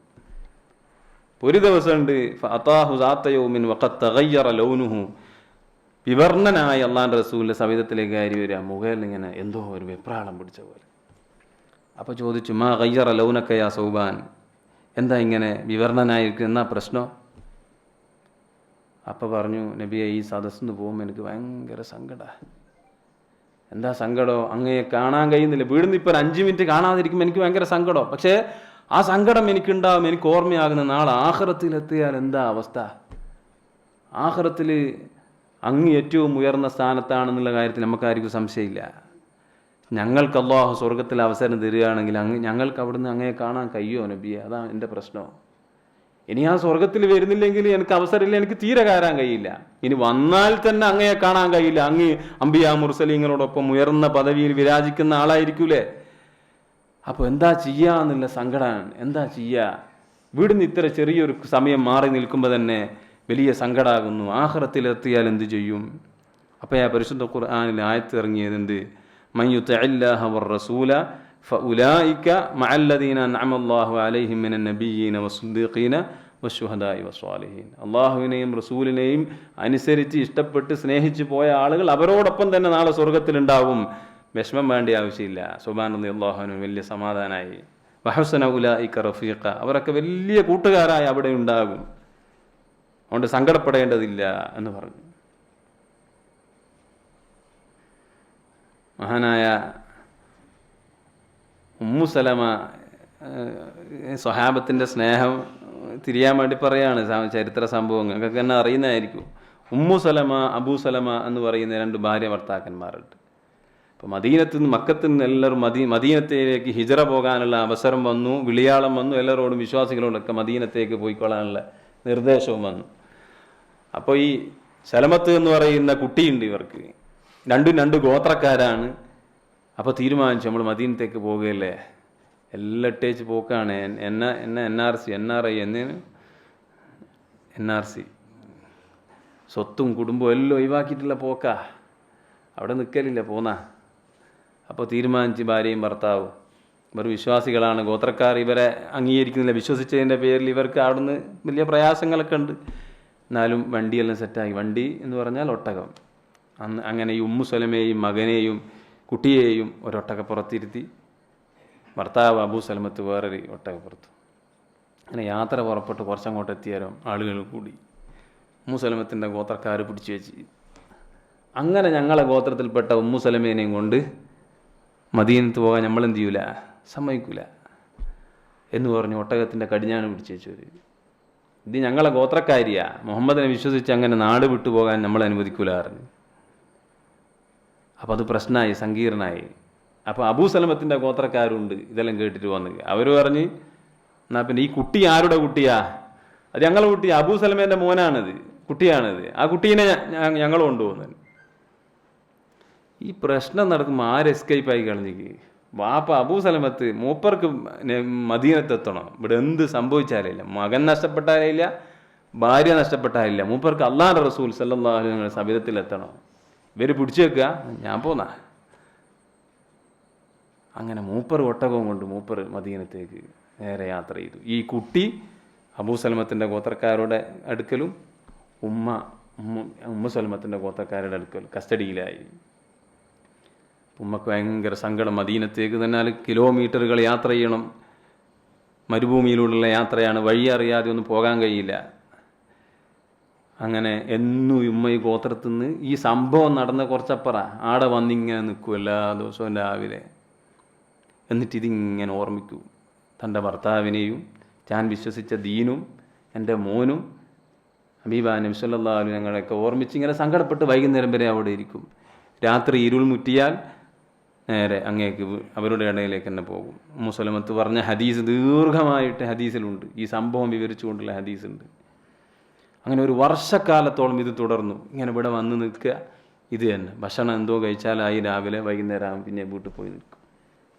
ഒരു ദിവസമുണ്ട്, ഫഅതാഹു ദാത യൗമിൻ വഖദ് തഗയ്യറ ലൗനുഹു. വിവർണനായി അള്ളാഹുവിൻ്റെ റസൂലിൻ്റെ സവിധത്തിലേക്ക് കയറി വരിക. മുഖയിൽ ഇങ്ങനെ എന്തോ ഒരു വെപ്രാളം പിടിച്ച പോലെ. അപ്പോൾ ചോദിച്ചു, മാ ഗയ്യറ ലൗനക യാ സൗബാൻ, എന്താ ഇങ്ങനെ വിവർണനായിരിക്കും, എന്നാ പ്രശ്നം? അപ്പോൾ പറഞ്ഞു, നബിയെ, ഈ സദസ്സിന്ന് പോകുമ്പോൾ എനിക്ക് ഭയങ്കര സങ്കടമാണ്. എന്താ സങ്കടം? അങ്ങയെ കാണാൻ കഴിയുന്നില്ല. വീടിന്ന് ഇപ്പോൾ 5 മിനിറ്റ് കാണാതിരിക്കുമ്പോൾ എനിക്ക് ഭയങ്കര സങ്കടം. പക്ഷേ ആ സങ്കടം എനിക്കുണ്ടാവും, എനിക്ക് ഓർമ്മയാകുന്ന നാളെ ആഖിറത്തിലെത്തിയാൽ എന്താ അവസ്ഥ? ആഖിറത്തിൽ അങ്ങ് ഏറ്റവും ഉയർന്ന സ്ഥാനത്താണെന്നുള്ള കാര്യത്തിൽ നമുക്കാർക്കും സംശയമില്ല. ഞങ്ങൾക്ക് അല്ലാഹു സ്വർഗത്തിൽ അവസരം തരികയാണെങ്കിൽ ഞങ്ങൾക്ക് അവിടുന്ന് അങ്ങയെ കാണാൻ കഴിയുമോ നബിയെ? അതാണ് എൻ്റെ പ്രശ്നം. ഇനി ആ സ്വർഗത്തിൽ വരുന്നില്ലെങ്കിൽ എനിക്ക് അവസരമില്ല, എനിക്ക് തീരെ കയറാൻ കഴിയില്ല. ഇനി വന്നാൽ തന്നെ അങ്ങയെ കാണാൻ കഴിയില്ല. അങ്ങ് അംബിയാ മുർസലീങ്ങളോടൊപ്പം ഉയർന്ന പദവിയിൽ വിരാജിക്കുന്ന ആളായിരിക്കൂലേ. അപ്പോൾ എന്താ ചെയ്യുക എന്നുള്ള സങ്കടമാണ്. എന്താ ചെയ്യുക? വീടിന് ഇത്ര ചെറിയൊരു സമയം മാറി നിൽക്കുമ്പോൾ തന്നെ വലിയ സങ്കടമാകുന്നു. ആഖിറത്തിലെത്തിയാൽ എന്ത് ചെയ്യും? അപ്പോൾ ആ പരിശുദ്ധ ഖുർആനിൽ ആയത്ത് ഇറങ്ങിയത് എന്ത്? മൻ യുതിഇല്ലാഹ വർ റസൂല ഫഉലായിക മഅല്ലദീന അൻഅമല്ലാഹു അലൈഹിം മിനൻ നബിയ്യീന വസ്സുദ്ദീഖീന വശുഹദാഇ വസ്വാലിഹീൻ. അള്ളാഹുവിനെയും റസൂലിനെയും അനുസരിച്ച് ഇഷ്ടപ്പെട്ട് സ്നേഹിച്ചു പോയ ആളുകൾ അവരോടൊപ്പം തന്നെ നാളെ സ്വർഗത്തിലുണ്ടാവും. വിഷമം വേണ്ട ആവശ്യമില്ല. സുബ്ഹാനല്ലാഹി, അല്ലാഹുവിന് വലിയ സമാധാനമായി. വഹസന ഉലൈക റഫീഖ, അവരൊക്കെ വലിയ കൂട്ടുകാരായി അവിടെ ഉണ്ടാകും. അതുകൊണ്ട് സങ്കടപ്പെടേണ്ടതില്ല എന്ന് പറഞ്ഞു. മഹാനായ ഉമ്മു സലമ സ്വഹാബത്തിൻ്റെ സ്നേഹം തിരിയാൻ വേണ്ടി പറയാണ് ചരിത്ര സംഭവങ്ങൾ നിങ്ങൾക്ക് തന്നെ അറിയുന്നതായിരിക്കും. ഉമ്മു സലമ, അബൂ സലമ എന്ന് പറയുന്ന 2 ഭാര്യ ഭർത്താക്കന്മാരുണ്ട്. അപ്പോൾ മദീനത്ത് നിന്ന്, മക്കത്തിൽ നിന്ന് എല്ലാവരും മദീനത്തേക്ക് ഹിജറ പോകാനുള്ള അവസരം വന്നു, വിളിയാളം വന്നു. എല്ലാവരോടും വിശ്വാസികളോടൊക്കെ മദീനത്തേക്ക് പോയിക്കൊള്ളാനുള്ള നിർദ്ദേശവും വന്നു. അപ്പോൾ ഈ സലമത്ത് എന്ന് പറയുന്ന കുട്ടിയുണ്ട് ഇവർക്ക്. രണ്ടും 2 ഗോത്രക്കാരാണ്. അപ്പോൾ തീരുമാനിച്ചു, നമ്മൾ മദീനത്തേക്ക് പോകുകയല്ലേ, എല്ലാം ഇട്ടേച്ച് പോക്കാണ്. NRC സ്വത്തും കുടുംബവും എല്ലാം ഒഴിവാക്കിയിട്ടുള്ള പോക്കാ, അവിടെ നിൽക്കലില്ല, പോന്നാ. അപ്പോൾ തീരുമാനിച്ച് ഭാര്യയും ഭർത്താവും, ഇവർ വിശ്വാസികളാണ്, ഗോത്രക്കാർ ഇവരെ അംഗീകരിക്കുന്നില്ല. വിശ്വസിച്ചതിൻ്റെ പേരിൽ ഇവർക്ക് അവിടുന്ന് വലിയ പ്രയാസങ്ങളൊക്കെ ഉണ്ട്. എന്നാലും വണ്ടിയെല്ലാം സെറ്റാക്കി. വണ്ടി എന്ന് പറഞ്ഞാൽ ഒട്ടകം. അങ്ങനെ ഈ ഉമ്മു സലമയെയും മകനെയും കുട്ടിയെയും ഒരൊട്ടകപ്പുറത്തിരുത്തി, ഭർത്താവ് അബൂ സലമത്ത് വേറൊരു ഒട്ടകപ്പുറത്ത്. അങ്ങനെ യാത്ര പുറപ്പെട്ട് കുറച്ചങ്ങോട്ട് എത്തിയാലും ആളുകൾ കൂടി. ഉമ്മു സലമത്തിൻ്റെ ഗോത്രക്കാർ പിടിച്ചു വെച്ച്. അങ്ങനെ ഞങ്ങളെ ഗോത്രത്തിൽപ്പെട്ട ഉമ്മു സലമേനെയും കൊണ്ട് മദീനത്ത് പോകാൻ നമ്മളെന്ത് ചെയ്യൂല, സമ്മതിക്കൂല എന്ന് പറഞ്ഞ് ഒട്ടകത്തിൻ്റെ കടിഞ്ഞാണ് പിടിച്ചു വെച്ചവർ. ഇത് ഞങ്ങളെ ഗോത്രക്കാരിയാ, മുഹമ്മദിനെ വിശ്വസിച്ച് അങ്ങനെ നാട് വിട്ടു പോകാൻ നമ്മൾ അനുവദിക്കൂല പറഞ്ഞു. അപ്പോൾ അത് പ്രശ്നമായി, സങ്കീർണമായി. അപ്പോൾ അബൂ സലമത്തിൻ്റെ ഗോത്രക്കാരുണ്ട് ഇതെല്ലാം കേട്ടിട്ട് വന്ന്. അവർ പറഞ്ഞ്, എന്നാൽ പിന്നെ ഈ കുട്ടി ആരുടെ കുട്ടിയാ? അത് ഞങ്ങളെ കുട്ടി, അബൂ സലമേൻ്റെ മോനാണത്, കുട്ടിയാണത്. ആ കുട്ടീനെ ഞങ്ങൾ കൊണ്ടുപോകുന്നത്. ഈ പ്രശ്നം നടക്കുമ്പോൾ ആര് എസ്കേപ്പായി കളഞ്ഞിക്ക്? വാപ്പ അബൂ സലമത്ത് മൂപ്പർക്ക് മദീനത്തെത്തണം. ഇവിടെ എന്ത് സംഭവിച്ചാലില്ല, മകൻ നഷ്ടപ്പെട്ടാലില്ല, ഭാര്യ നഷ്ടപ്പെട്ടാലില്ല, മൂപ്പർക്ക് അള്ളാഹുവിൻ്റെ റസൂൽ സല്ലല്ലാഹു അലൈഹി വസല്ലം സബിതത്തിലെത്തണം. ഇവർ പിടിച്ചു വെക്കുക, ഞാൻ പോന്നാ. അങ്ങനെ മൂപ്പർ ഒട്ടകവും കൊണ്ട് മൂപ്പർ മദീനത്തേക്ക് നേരെ യാത്ര ചെയ്തു. ഈ കുട്ടി അബൂ സലമത്തിൻ്റെ ഗോത്രക്കാരുടെ അടുക്കലും ഉമ്മ സലമത്തിൻ്റെ ഗോത്രക്കാരുടെ അടുക്കലും കസ്റ്റഡിയിലായി. ഉമ്മക്ക് ഭയങ്കര സങ്കടം. മദീനത്തേക്ക് തന്നെ 4 കിലോമീറ്ററുകൾ യാത്ര ചെയ്യണം. മരുഭൂമിയിലൂടെയുള്ള യാത്രയാണ്, വഴി അറിയാതെ ഒന്നും പോകാൻ കഴിയില്ല. അങ്ങനെ എന്നും ഉമ്മ ഈ ഗോത്രത്തിൽ നിന്ന് ഈ സംഭവം നടന്ന കുറച്ചപ്പുറ ആടെ വന്നിങ്ങനെ നിൽക്കും എല്ലാ ദിവസവും രാവിലെ. എന്നിട്ട് ഇതിങ്ങനെ ഓർമ്മിക്കും, തൻ്റെ ഭർത്താവിനെയും ഞാൻ വിശ്വസിച്ച ദീനും എൻ്റെ മോനും ഹബീബാ നബി സല്ലല്ലാഹു അലൈഹി ഞങ്ങളെയൊക്കെ ഓർമ്മിച്ച് ഇങ്ങനെ സങ്കടപ്പെട്ട് വൈകുന്നേരം വരെ അവിടെ ഇരിക്കും. രാത്രി ഇരുൾ മുറ്റിയാൽ നേരെ അങ്ങേക്ക് അവരുടെ ഇടയിലേക്ക് തന്നെ പോകും. ഉമ്മു സലമത്ത് പറഞ്ഞ ഹദീസ് ദീർഘമായിട്ട് ഹദീസിലുണ്ട്, ഈ സംഭവം വിവരിച്ചുകൊണ്ടുള്ള ഹദീസുണ്ട്. അങ്ങനെ ഒരു വർഷക്കാലത്തോളം ഇത് തുടർന്നു. ഇങ്ങനെ ഇവിടെ വന്ന് നിൽക്കുക, ഇത് തന്നെ ഭക്ഷണം എന്തോ കഴിച്ചാലായി, രാവിലെ വൈകുന്നേരം പിന്നെ വീട്ടിൽ പോയി നിൽക്കും.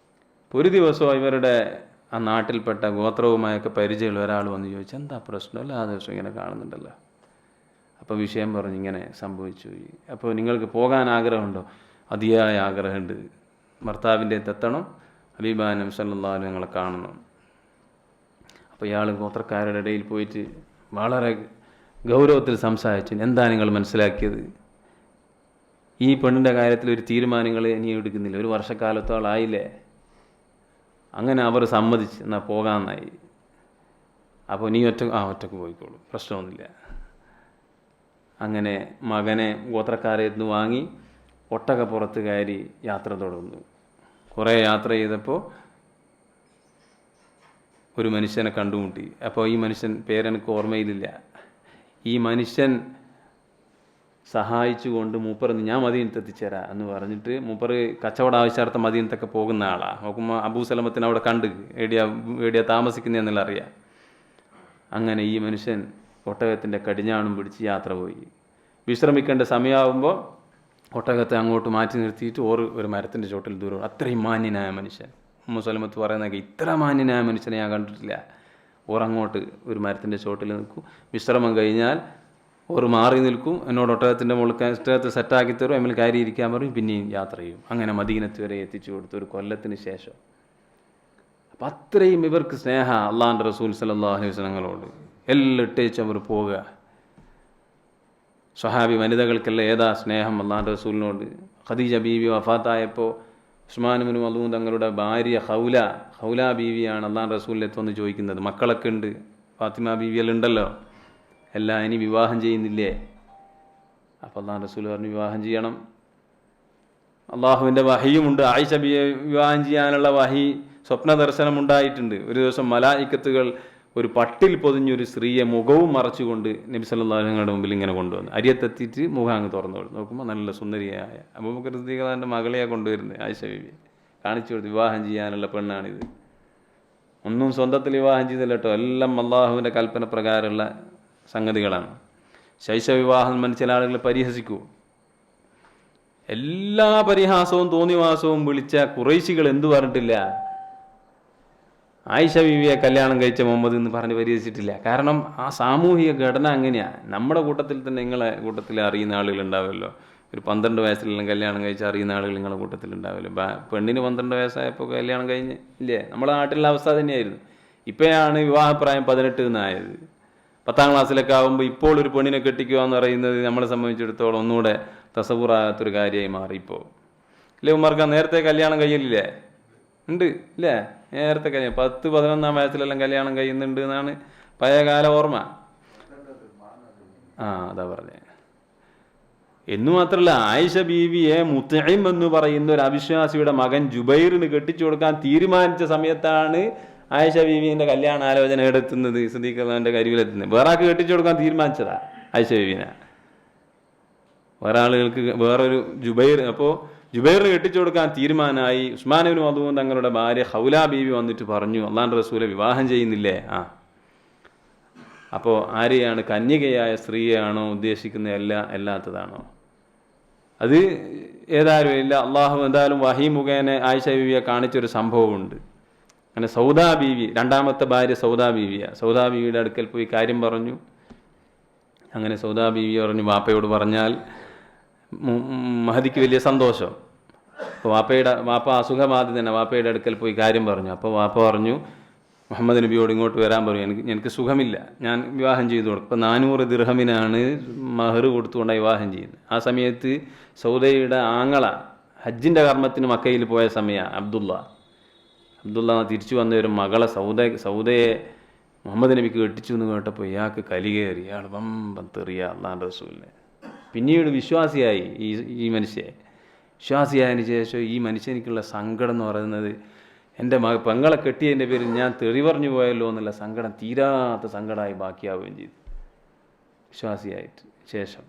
ഒരു ദിവസം ഇവരുടെ ആ നാട്ടിൽപ്പെട്ട ഗോത്രവുമായൊക്കെ പരിചയമുള്ള ഒരാൾ വന്ന് ചോദിച്ചു, എന്താ പ്രശ്നമല്ല, ആ ദിവസം ഇങ്ങനെ കാണുന്നുണ്ടല്ലോ. അപ്പോൾ വിഷയം പറഞ്ഞ് ഇങ്ങനെ സംഭവിച്ചു. അപ്പോൾ നിങ്ങൾക്ക് പോകാൻ ആഗ്രഹമുണ്ടോ? അതിയായ ആഗ്രഹമുണ്ട്, ഭർത്താവിൻ്റെ എത്തണം, ഹബീബാ നബി സല്ലല്ലാഹു അലൈഹി ഞങ്ങളെ കാണണം. അപ്പോൾ ഇയാൾ ഗോത്രക്കാരുടെ ഇടയിൽ പോയിട്ട് വളരെ ഗൗരവത്തിൽ സംസാരിച്ചു, എന്താ നിങ്ങൾ മനസ്സിലാക്കിയത്? ഈ പെണ്ണിൻ്റെ കാര്യത്തിൽ ഒരു തീരുമാനങ്ങൾ ഇനി എടുക്കുന്നില്ല, ഒരു വർഷക്കാലത്തോളായില്ലേ. അങ്ങനെ അവർ സമ്മതിച്ച്, എന്നാൽ പോകാമെന്നായി. അപ്പോൾ നീ ഒറ്റക്ക് പോയിക്കോളൂ, പ്രശ്നമൊന്നുമില്ല. അങ്ങനെ മകനെ ഗോത്രക്കാരെ നിന്ന് വാങ്ങി ഒട്ടകപ്പുറത്ത് കയറി യാത്ര തുടർന്നു. കുറേ യാത്ര ചെയ്തപ്പോൾ ഒരു മനുഷ്യനെ കണ്ടുമുട്ടി. അപ്പോൾ ഈ മനുഷ്യൻ പേരെനിക്ക് ഓർമ്മയിലില്ല. ഈ മനുഷ്യൻ സഹായിച്ചുകൊണ്ട് മൂപ്പർ ഞാൻ മദീനത്ത് എത്തിച്ചേരാം എന്ന് പറഞ്ഞിട്ട് മൂപ്പർ കച്ചവട ആവശ്യാർത്ഥം മദീനത്തൊക്കെ പോകുന്ന ആളാണ്. നോക്കുമ്പോൾ അബൂ സലമത്തിനെ അവിടെ കണ്ട് എവിടെയാ താമസിക്കുന്നതെന്നുള്ള അറിയാം. അങ്ങനെ ഈ മനുഷ്യൻ ഒട്ടകത്തിൻ്റെ കടിഞ്ഞാണും പിടിച്ച് യാത്ര പോയി. വിശ്രമിക്കേണ്ട സമയമാകുമ്പോൾ ഒട്ടകത്തെ അങ്ങോട്ട് മാറ്റി നിർത്തിയിട്ട് ഒരു മരത്തിൻ്റെ ചോട്ടിൽ ദൂരം. അത്രയും മാന്യനായ മനുഷ്യൻ. ഉമ്മു സലമത്ത് പറയുന്നതൊക്കെ ഇത്ര മാന്യനായ മനുഷ്യനെ ഞാൻ കണ്ടിട്ടില്ല. അങ്ങോട്ട് ഒരു മരത്തിൻ്റെ ചോട്ടിൽ നിൽക്കും, വിശ്രമം കഴിഞ്ഞാൽ മാറി നിൽക്കും, എന്നോട് ഒട്ടകത്തിൻ്റെ മുകളിൽ സെറ്റാക്കി തരും, അതിൽ കയറി ഇരിക്കാൻ പറയും, പിന്നെയും യാത്ര ചെയ്യും. അങ്ങനെ മദീനത്ത് വരെ എത്തിച്ചു കൊടുത്തു. ഒരു കൊല്ലത്തിന് ശേഷം അപ്പം അത്രയും ഇവർക്ക് സ്നേഹ അള്ളാഹുവിൻ്റെ റസൂൽ സല്ലല്ലാഹു അലൈഹി വസല്ലമയോട് എല്ലാം ഇട്ടേച്ച് അവർ പോവുക. സ്വഹാബി വനിതകൾക്കെല്ലാം ഏതാ സ്നേഹം അള്ളാഹുവിൻ്റെ റസൂലിനോട്. ഖദീജ ബീവി വഫാത്തായപ്പോൾ ഉസ്മാൻ ഇബ്നു മദ്ഊൻ തങ്ങളുടെ ഭാര്യ ഹൗല ബീവിയാണ് അള്ളാഹുവിൻ്റെ റസൂലിലെത്തി വന്ന് ചോദിക്കുന്നത്, മക്കളൊക്കെ ഉണ്ട്, ഫാത്തിമ ബീവിയെല്ലാം ഉണ്ടല്ലോ, എല്ലാം ഇനി വിവാഹം ചെയ്യുന്നില്ലേ? അപ്പോൾ അള്ളാഹുവിൻ്റെ റസൂൽ പറഞ്ഞു വിവാഹം ചെയ്യണം. അള്ളാഹുവിൻ്റെ വഹിയുമുണ്ട്. ആയിഷ വിവാഹം ചെയ്യാനുള്ള വഹി സ്വപ്ന ദർശനം ഉണ്ടായിട്ടുണ്ട്. ഒരു ദിവസം മലായിക്കത്തുകൾ ഒരു പട്ടിൽ പൊതിഞ്ഞൊരു സ്ത്രീയെ മുഖവും മറച്ചുകൊണ്ട് നബി സല്ലല്ലാഹു അലൈഹി വസല്ലമയുടെ മുമ്പിൽ ഇങ്ങനെ കൊണ്ടുവന്നു. അരിയത്തെത്തിയിട്ട് മുഖം അങ്ങ് തുറന്നു കൊടുത്തു. നോക്കുമ്പോൾ നല്ല സുന്ദരിയായ അബൂബക്കർ സിദ്ദീഖ് തൻ്റെ മകളെയാണ് കൊണ്ടുവരുന്നത്. ആയിഷ ബീവി കാണിച്ചു കൊടുത്തു, വിവാഹം ചെയ്യാനുള്ള പെണ്ണാണിത്. ഒന്നും സ്വന്തത്തിൽ വിവാഹം ചെയ്തില്ല കേട്ടോ, എല്ലാം അള്ളാഹുവിൻ്റെ കൽപ്പന പ്രകാരമുള്ള സംഗതികളാണ്. ശൈശവ വിവാഹം ചില ആളുകൾ പരിഹസിക്കൂ. എല്ലാ പരിഹാസവും തോന്നിവാസവും വിളിച്ച ഖുറൈശികൾ എന്തു പറഞ്ഞിട്ടില്ല? ആയിഷ ബീവിയെ കല്യാണം കഴിച്ച മുഹമ്മദ് എന്ന് പറഞ്ഞ് പരിഹസിച്ചിട്ടില്ല. കാരണം ആ സാമൂഹിക ഘടന അങ്ങനെയാണ്. നമ്മുടെ കൂട്ടത്തിൽ തന്നെ നിങ്ങളെ കൂട്ടത്തിൽ അറിയുന്ന ആളുകൾ ഉണ്ടാവുമല്ലോ. ഒരു 12 വയസ്സിലെല്ലാം കല്യാണം കഴിച്ച് അറിയുന്ന ആളുകൾ നിങ്ങളുടെ കൂട്ടത്തിൽ ഉണ്ടാവില്ല. പെണ്ണിന് 12 വയസ്സായപ്പോൾ കല്യാണം കഴിഞ്ഞ് ഇല്ലേ? നമ്മുടെ നാട്ടിലുള്ള അവസ്ഥ തന്നെയായിരുന്നു. ഇപ്പോഴാണ് വിവാഹപ്രായം 18 എന്നായത്. 10ാം ക്ലാസ്സിലൊക്കെ ആകുമ്പോൾ ഇപ്പോൾ ഒരു പെണ്ണിനെ കെട്ടിക്കുക എന്ന് പറയുന്നത് നമ്മളെ സംബന്ധിച്ചിടത്തോളം ഒന്നുകൂടെ തസവുറാകാത്തൊരു കാര്യമായി മാറി. ഇപ്പോൾ ഇല്ലേ, ഉമ്മർക്ക് നേരത്തെ കല്യാണം കഴിയലില്ലേ? ഉണ്ട് ഇല്ലേ? നേരത്തെ കല്യാണം 10-11 വയസ്സിലെല്ലാം കല്യാണം കഴിയുന്നുണ്ട് എന്നാണ് പഴയകാല ഓർമ്മ. അതാ പറഞ്ഞേ. എന്നു മാത്രമല്ല, ആയിഷ ബീവിയെ മുത്ഇം എന്ന് പറയുന്ന ഒരു അവിശ്വാസിയുടെ മകൻ ജുബൈറിന് കെട്ടിച്ചു കൊടുക്കാൻ തീരുമാനിച്ച സമയത്താണ് ആയിഷ ബീവിന്റെ കല്യാണ ആലോചന എടുത്തുന്നത്, സിദ്ദീഖ് റളിയല്ലാഹുവിന്റെ കരിവിലെത്തുന്നത്. വേറെ ആൾക്ക് കെട്ടിച്ചു കൊടുക്കാൻ തീരുമാനിച്ചതാ ആയിഷ ബീവിനെ. വേറെ ആളുകൾക്ക് വേറൊരു ജുബൈർ. അപ്പോൾ ജുബൈറിന് കെട്ടിച്ചു കൊടുക്കാൻ തീരുമാനമായി. ഉസ്മാൻ ഇബ്നു മദ്ഊൻ തങ്ങളുടെ ഭാര്യ ഹൗല ബീവി വന്നിട്ട് പറഞ്ഞു, അള്ളാഹുവിൻ്റെ റസൂലെ വിവാഹം ചെയ്യുന്നില്ലേ? അപ്പോൾ ആരെയാണ്? കന്യകയായ സ്ത്രീയാണോ ഉദ്ദേശിക്കുന്നത്? അല്ലാത്തതാണോ? അത് ഏതായാലും ഇല്ല. അള്ളാഹു എന്തായാലും വഹി മുഖേന ആയിഷ ബീവിയെ കാണിച്ചൊരു സംഭവമുണ്ട്. അങ്ങനെ സൗദാ ബീവി, രണ്ടാമത്തെ ഭാര്യ സൗദാ ബീവിയാണ്. സൗദാ ബീവിയുടെ അടുക്കൽ പോയി കാര്യം പറഞ്ഞു. അങ്ങനെ സൗദാ ബീവി പറഞ്ഞു, വാപ്പയോട് പറഞ്ഞാൽ മഹദിക്ക് വലിയ സന്തോഷം. അപ്പോൾ വാപ്പ അസുഖബാധിതന്നെ വാപ്പയുടെ അടുക്കൽ പോയി കാര്യം പറഞ്ഞു. അപ്പോൾ വാപ്പ പറഞ്ഞു, മുഹമ്മദ് നബിയോട് ഇങ്ങോട്ട് വരാൻ പറഞ്ഞു, എനിക്ക് സുഖമില്ല, ഞാൻ വിവാഹം ചെയ്തു കൊടുക്കും. ഇപ്പോൾ 400 ദിർഹമിനാണ് മഹർ കൊടുത്തുകൊണ്ടാണ് വിവാഹം ചെയ്യുന്നത്. ആ സമയത്ത് സൗദയുടെ ആങ്ങള ഹജ്ജിൻ്റെ കർമ്മത്തിന് മക്കയിൽ പോയ സമയമാണ് അബ്ദുള്ള തിരിച്ചു വന്ന ഒരു മകളെ സൗദയെ മുഹമ്മദ് നബിക്ക് കെട്ടിച്ചു എന്ന് കേട്ടപ്പോൾ ഇയാൾക്ക് കലികേറി. ഇയാൾ വമ്പം തെറിയ അള്ളാഹുവിൻ്റെ റസൂലിനെ. പിന്നീട് വിശ്വാസിയായി ഈ മനുഷ്യൻ. വിശ്വാസിയായതിനു ശേഷം ഈ മനുഷ്യനിക്കുള്ള സങ്കടം എന്ന് പറയുന്നത്, എൻ്റെ പെങ്ങളെ കെട്ടിയതിൻ്റെ പേരിൽ ഞാൻ തെറി പറഞ്ഞു പോയല്ലോ എന്നുള്ള സങ്കടം തീരാത്ത സങ്കടമായി ബാക്കിയാവുകയും ചെയ്തു വിശ്വാസിയായിട്ട് ശേഷം.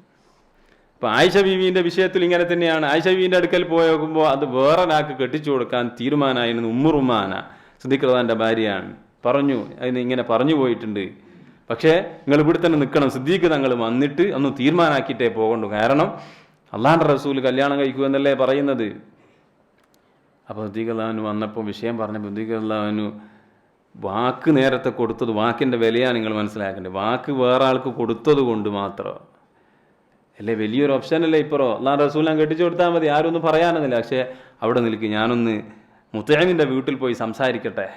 അപ്പോൾ ആയിഷ ബീവിൻ്റെ വിഷയത്തിൽ ഇങ്ങനെ തന്നെയാണ്. ആയിഷ ബീവിൻ്റെ അടുക്കൽ പോയി നോക്കുമ്പോൾ അത് വേറെ ഒരാൾക്ക് കെട്ടിച്ചു കൊടുക്കാൻ തീരുമാനമായിരുന്നു. ഉമ്മുറുമാന സിദ്ദീഖ് റളിയല്ലാഹുവിൻ്റെ ഭാര്യയാണ്. പറഞ്ഞു, അതിന് ഇങ്ങനെ പറഞ്ഞു പോയിട്ടുണ്ട്, പക്ഷേ നിങ്ങൾ ഇവിടെ തന്നെ നിൽക്കണം, സിദ്ദീഖ് തങ്ങൾ വന്നിട്ട് ഒന്ന് തീരുമാനാക്കിയിട്ടേ പോകണ്ടു, കാരണം അള്ളാഹുവിൻ്റെ റസൂൽ കല്യാണം കഴിക്കൂ എന്നല്ലേ പറയുന്നത്. അപ്പോൾ സിദ്ദീഖ് റളിയല്ലാഹു വന്നപ്പോൾ വിഷയം പറഞ്ഞപ്പോൾ സിദ്ദീഖ് റളിയല്ലാഹു വാക്ക് നേരത്തെ കൊടുത്തത്, വാക്കിൻ്റെ വിലയാണ് നിങ്ങൾ മനസ്സിലാക്കേണ്ടത്. വാക്ക് വേറെ ആൾക്ക് കൊടുത്തത് കൊണ്ട് മാത്രം അല്ലേ, വലിയൊരു ഓപ്ഷനല്ലേ. ഇപ്പറോ അള്ളാഹുവിൻ്റെ റസൂൽ ഞാൻ കെട്ടിച്ചു കൊടുത്താൽ മതി, ആരും ഒന്നും പറയാനൊന്നുമില്ല. പക്ഷേ അവിടെ നിൽക്കും, ഞാനൊന്ന് മുത്തഈമിൻ്റെ വീട്ടിൽ പോയി സംസാരിക്കട്ടെ,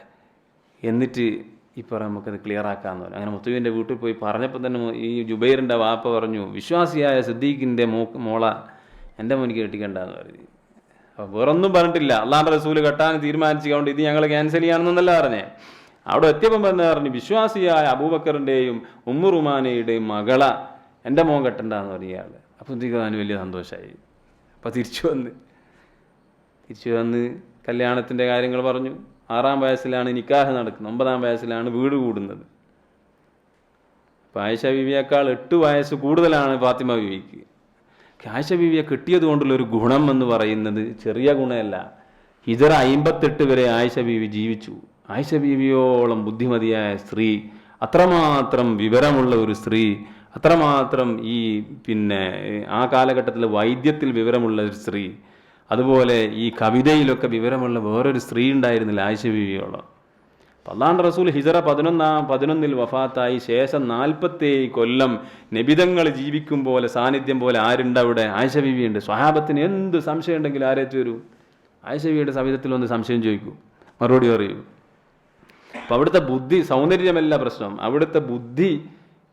എന്നിട്ട് ഇപ്പോൾ നമുക്കത് ക്ലിയർ ആക്കാമെന്ന് പറഞ്ഞു. അങ്ങനെ മുത്തുവിൻ്റെ വീട്ടിൽ പോയി പറഞ്ഞപ്പോൾ തന്നെ ഈ ജുബൈറിൻ്റെ വാപ്പ പറഞ്ഞു, വിശ്വാസിയായ സിദ്ദീഖിൻ്റെ മോള എൻ്റെ മോനിക്ക് കെട്ടിക്കണ്ടെന്ന് പറഞ്ഞു. അപ്പോൾ വേറൊന്നും പറഞ്ഞിട്ടില്ല. അള്ളാഹുവിൻ്റെ റസൂൽ കെട്ടാൻ തീരുമാനിച്ചുകൊണ്ട് ഇത് ഞങ്ങൾ ക്യാൻസൽ ചെയ്യാമെന്നല്ല പറഞ്ഞേ. അവിടെ എത്തിയപ്പം പറഞ്ഞു, വിശ്വാസിയായ അബൂബക്കറിൻ്റെയും ഉമ്മുറുമാനയുടെയും മകള എൻ്റെ മോൻ കെട്ടണ്ടെന്ന് പറഞ്ഞു ഇയാൾ. അപ്പോൾ സിദ്ദീഖ് വലിയ സന്തോഷമായി. അപ്പോൾ തിരിച്ചു വന്ന് കല്യാണത്തിൻ്റെ കാര്യങ്ങൾ പറഞ്ഞു. 6ാം വയസ്സിലാണ് നിക്കാഹ് നടക്കുന്നത്, 9ാം വയസ്സിലാണ് വീട് കൂടുന്നത്. അപ്പോൾ ആയിഷ ബീവിയേക്കാൾ 8 വയസ്സ് കൂടുതലാണ് ഫാത്തിമ ബീവിക്ക്. ആയിഷ ബീവിയെ കിട്ടിയത് കൊണ്ടുള്ളൊരു ഗുണം എന്ന് പറയുന്നത് ചെറിയ ഗുണമല്ല. ഹിജറ 58 വരെ ആയിഷ ബീവി ജീവിച്ചു. ആയിഷ ബീവിയോളം ബുദ്ധിമതിയായ സ്ത്രീ, അത്രമാത്രം വിവരമുള്ള ഒരു സ്ത്രീ, അത്രമാത്രം ആ കാലഘട്ടത്തിൽ വൈദ്യത്തിൽ വിവരമുള്ള ഒരു സ്ത്രീ, അതുപോലെ ഈ കവിതയിലൊക്കെ വിവരമുള്ള വേറൊരു സ്ത്രീ ഉണ്ടായിരുന്നില്ല ആയിഷ ബീവിയോളം. അല്ലാഹുവിൻ്റെ റസൂൽ ഹിജറ 11 വഫാത്തായി ശേഷം 47 കൊല്ലം നബിതങ്ങൾ ജീവിക്കും പോലെ സാന്നിധ്യം പോലെ ആരുണ്ട് അവിടെ? ആയിഷ ബീവിയുണ്ട്. സ്വഹാബത്തിന് എന്ത് സംശയം ഉണ്ടെങ്കിലും ആരേറ്റ് വരൂ, ആയിഷ ബീവിയുടെ സവിധത്തിൽ ഒന്ന് സംശയം ചോദിക്കൂ, മറുപടി പറയൂ. അപ്പം അവിടുത്തെ ബുദ്ധി സൗന്ദര്യമല്ല പ്രശ്നം, അവിടുത്തെ ബുദ്ധി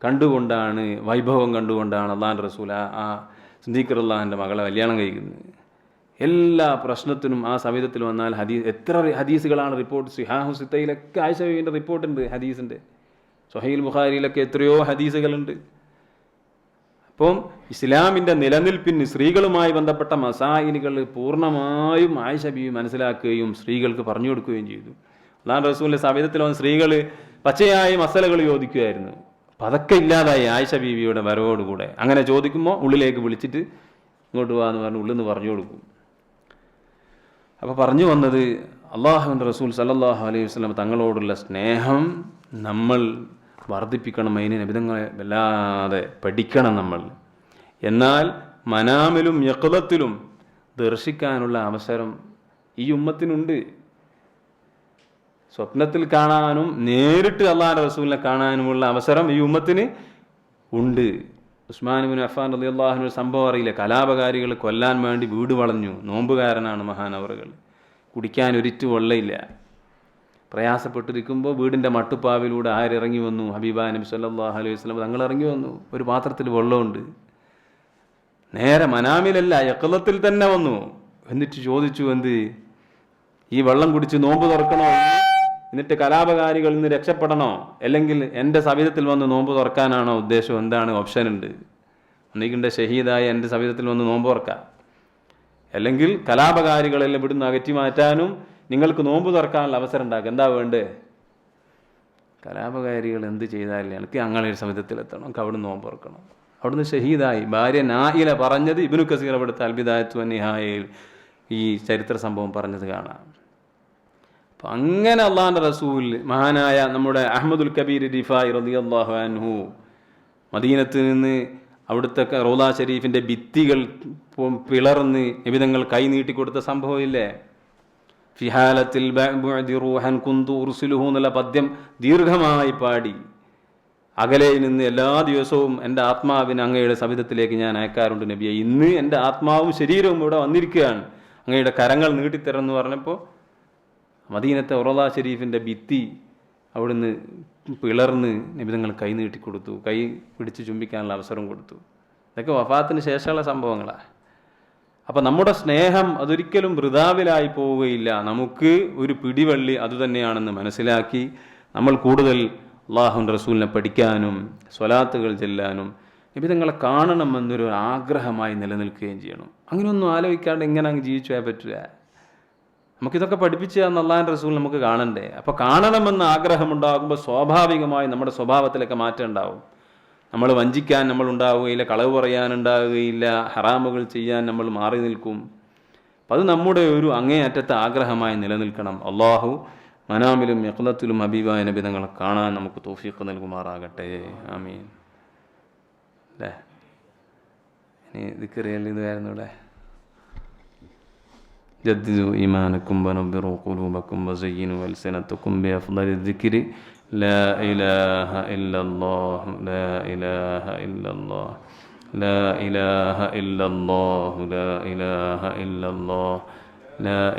കണ്ടുകൊണ്ടാണ്, വൈഭവം കണ്ടുകൊണ്ടാണ് അള്ളാഹുവിൻ്റെ റസൂൽ ആ സിദ്ദീഖ് റളിയല്ലാഹുവിൻ്റെ മകളെ കല്യാണം കഴിക്കുന്നത്. എല്ലാ പ്രശ്നത്തിനും ആ സവിധത്തിൽ വന്നാൽ എത്ര ഹദീസുകളാണ് റിപ്പോർട്ട്. സിഹാഹു സിത്തയിലൊക്കെ ആയിഷ ബീവിൻ്റെ റിപ്പോർട്ടുണ്ട് ഹദീസിൻ്റെ. സ്വഹീൽ ബുഖാരിയിലൊക്കെ എത്രയോ ഹദീസുകളുണ്ട്. അപ്പം ഇസ്ലാമിൻ്റെ നിലനിൽപ്പിന് സ്ത്രീകളുമായി ബന്ധപ്പെട്ട മസായിലുകൾ പൂർണ്ണമായും ആയിഷ ബീവി മനസ്സിലാക്കുകയും സ്ത്രീകൾക്ക് പറഞ്ഞു കൊടുക്കുകയും ചെയ്തു. അല്ലാഹുവിൻ്റെ റസൂലിൻ്റെ സവിധത്തിൽ വന്ന സ്ത്രീകൾ പച്ചയായ മസലകൾ ചോദിക്കുമായിരുന്നു. അപ്പം അതൊക്കെ ഇല്ലാതായി ആയിഷ ബീവിയുടെ വരവോടുകൂടെ. അങ്ങനെ ചോദിക്കുമ്പോൾ ഉള്ളിലേക്ക് വിളിച്ചിട്ട് ഇങ്ങോട്ട് വാ എന്ന് പറഞ്ഞ് ഉള്ളിൽ നിന്ന് പറഞ്ഞു കൊടുക്കും. അപ്പോൾ പറഞ്ഞു വന്നത് അള്ളാഹുവിൻ്റെ റസൂൽ സല്ലല്ലാഹു അലൈഹി വസല്ലം തങ്ങളോടുള്ള സ്നേഹം നമ്മൾ വർദ്ധിപ്പിക്കണം. അതിന് നബിതങ്ങളെ വല്ലാതെ പഠിക്കണം നമ്മൾ. എന്നാൽ മനാമിലും യഖ്ളത്തിലും ദർശിക്കാനുള്ള അവസരം ഈ ഉമ്മത്തിനുണ്ട്. സ്വപ്നത്തിൽ കാണാനും നേരിട്ട് അള്ളാഹുവിൻ്റെ റസൂലിനെ കാണാനുമുള്ള അവസരം ഈ ഉമ്മത്തിന് ഉണ്ട്. ഉസ്മാൻ ഇബ്നു അഫ്ഫാൻ റളിയല്ലാഹു അൻഹു സംഭവം അറിയില്ല. കലാപകാരികൾ കൊല്ലാൻ വേണ്ടി വീട് വളഞ്ഞു. നോമ്പുകാരനാണ് മഹാനവറുകൾ. കുടിക്കാൻ ഒരിറ്റു വെള്ളമില്ല. പ്രയാസപ്പെട്ടിരിക്കുമ്പോൾ വീടിൻ്റെ മട്ടുപ്പാവിലൂടെ ആരിറങ്ങി വന്നു? ഹബീബായ നബി സല്ലല്ലാഹു അലൈഹി വസല്ലം തങ്ങൾ ഇറങ്ങി വന്നു. ഒരു പാത്രത്തിൽ വെള്ളമുണ്ട്. നേരെ മനാമിലല്ല, യഖ്ളത്തിൽ തന്നെ വന്നു. എന്നിട്ട് ചോദിച്ചു, എന്ത് ഈ വെള്ളം കുടിച്ച് നോമ്പ് തുറക്കണോ? എന്നിട്ട് കലാപകാരികളിൽ നിന്ന് രക്ഷപ്പെടണോ? അല്ലെങ്കിൽ എൻ്റെ സവിധത്തിൽ വന്ന് നോമ്പ് തുറക്കാനാണോ ഉദ്ദേശം? എന്താണ് ഓപ്ഷൻ ഉണ്ട്? ഒന്നിക്കിൻ്റെ ഷഹീദായ എൻ്റെ സവിധത്തിൽ വന്ന് നോമ്പ് തുറക്കാം, അല്ലെങ്കിൽ കലാപകാരികളെല്ലാം ഇവിടുന്ന് അകറ്റി മാറ്റാനും നിങ്ങൾക്ക് നോമ്പ് തുറക്കാനുള്ള അവസരം ഉണ്ടാക്കുക. എന്താ വേണ്ടേ? കലാപകാരികൾ എന്ത് ചെയ്താലും എനിക്ക് അങ്ങനെ ഒരു സമിതത്തിലെത്തണം, എനിക്ക് അവിടുന്ന് നോമ്പ് തുറക്കണം. അവിടുന്ന് ഷഹീദായി. ഭാര്യ നായില പറഞ്ഞത് ഇബ്നു കസീർ അവിടുത്തെ അൽബിദായത്തു വന്നിഹായയിൽ ഈ ചരിത്ര സംഭവം പറഞ്ഞത് കാണാം. അപ്പം അങ്ങനെ അള്ളാഹുവിൻ്റെ റസൂൽ മഹാനായ നമ്മുടെ അഹ്മദുൽ കബീർ റിഫായി റളിയല്ലാഹു അൻഹു മദീനത്ത് നിന്ന് അവിടുത്തെ റൗള ഷരീഫിൻ്റെ ഭിത്തികൾ പിളർന്ന് നിബിതങ്ങൾ കൈ നീട്ടിക്കൊടുത്ത സംഭവമില്ലേ? ഫിഹാലത്തിൽ റൂഹൻ കുന്തു ഉർസിലുഹു എന്നുള്ള പദ്യം ദീർഘമായി പാടി അകലെ നിന്ന് എല്ലാ ദിവസവും എൻ്റെ ആത്മാവിനെ അങ്ങയുടെ സവിധത്തിലേക്ക് ഞാൻ അയക്കാറുണ്ട് നബിയെ. ഇന്ന് എൻ്റെ ആത്മാവും ശരീരവും ഇവിടെ വന്നിരിക്കുകയാണ്, അങ്ങയുടെ കരങ്ങൾ നീട്ടിത്തരുമെന്ന് പറഞ്ഞപ്പോൾ മദീനത്തെ റൗള ഷരീഫിൻ്റെ ഭിത്തി അവിടുന്ന് പിളർന്ന് നിബിതങ്ങൾ കൈ നീട്ടിക്കൊടുത്തു, കൈ പിടിച്ച് ചുംബിക്കാനുള്ള അവസരം കൊടുത്തു. ഇതൊക്കെ വഫാത്തിന് ശേഷമുള്ള സംഭവങ്ങളാണ്. അപ്പം നമ്മുടെ സ്നേഹം അതൊരിക്കലും വൃഥാവിലായി പോവുകയില്ല. നമുക്ക് ഒരു പിടിവള്ളി അതുതന്നെയാണെന്ന് മനസ്സിലാക്കി നമ്മൾ കൂടുതൽ അള്ളാഹുവിൻ്റെ റസൂലിനെ പഠിക്കാനും സ്വലാത്തുകൾ ചെല്ലാനും നിബിതങ്ങളെ കാണണമെന്നൊരു ആഗ്രഹമായി നിലനിൽക്കുകയും ചെയ്യണം. അങ്ങനെയൊന്നും ആലോചിക്കാണ്ട് എങ്ങനെ അങ്ങ് ജീവിച്ചു പോയാൽ പറ്റുക? നമുക്കിതൊക്കെ പഠിപ്പിച്ചു തന്ന അള്ളാഹുവിൻ്റെ റസൂൽ നമുക്ക് കാണണ്ടേ? അപ്പോൾ കാണണമെന്ന ആഗ്രഹമുണ്ടാകുമ്പോൾ സ്വാഭാവികമായി നമ്മുടെ സ്വഭാവത്തിലൊക്കെ മാറ്റം ഉണ്ടാവും. നമ്മൾ വഞ്ചിക്കാൻ നമ്മൾ ഉണ്ടാവുകയില്ല, കളവ് പറയാനുണ്ടാവുകയില്ല, ഹറാമുകൾ ചെയ്യാൻ നമ്മൾ മാറി നിൽക്കും. അപ്പം അത് നമ്മുടെ ഒരു അങ്ങേയറ്റത്തെ ആഗ്രഹമായി നിലനിൽക്കണം. അള്ളാഹു മനാമിലും യഖ്ളത്തിലും ഹബീബായ നബി തങ്ങളെ കാണാൻ നമുക്ക് തൗഫീഖ് നൽകുമാറാകട്ടെ. ആമീൻ. അല്ലേ? ഇനി ദിക്റിൽ ഇതായിരുന്നു ഇവിടെ. جددوا إيمانكم ونبروا قلوبكم وزينوا ألسنتكم بأفضل الذكر لا إله إلا الله لا إله إلا الله لا إله إلا الله لا إله إلا الله لا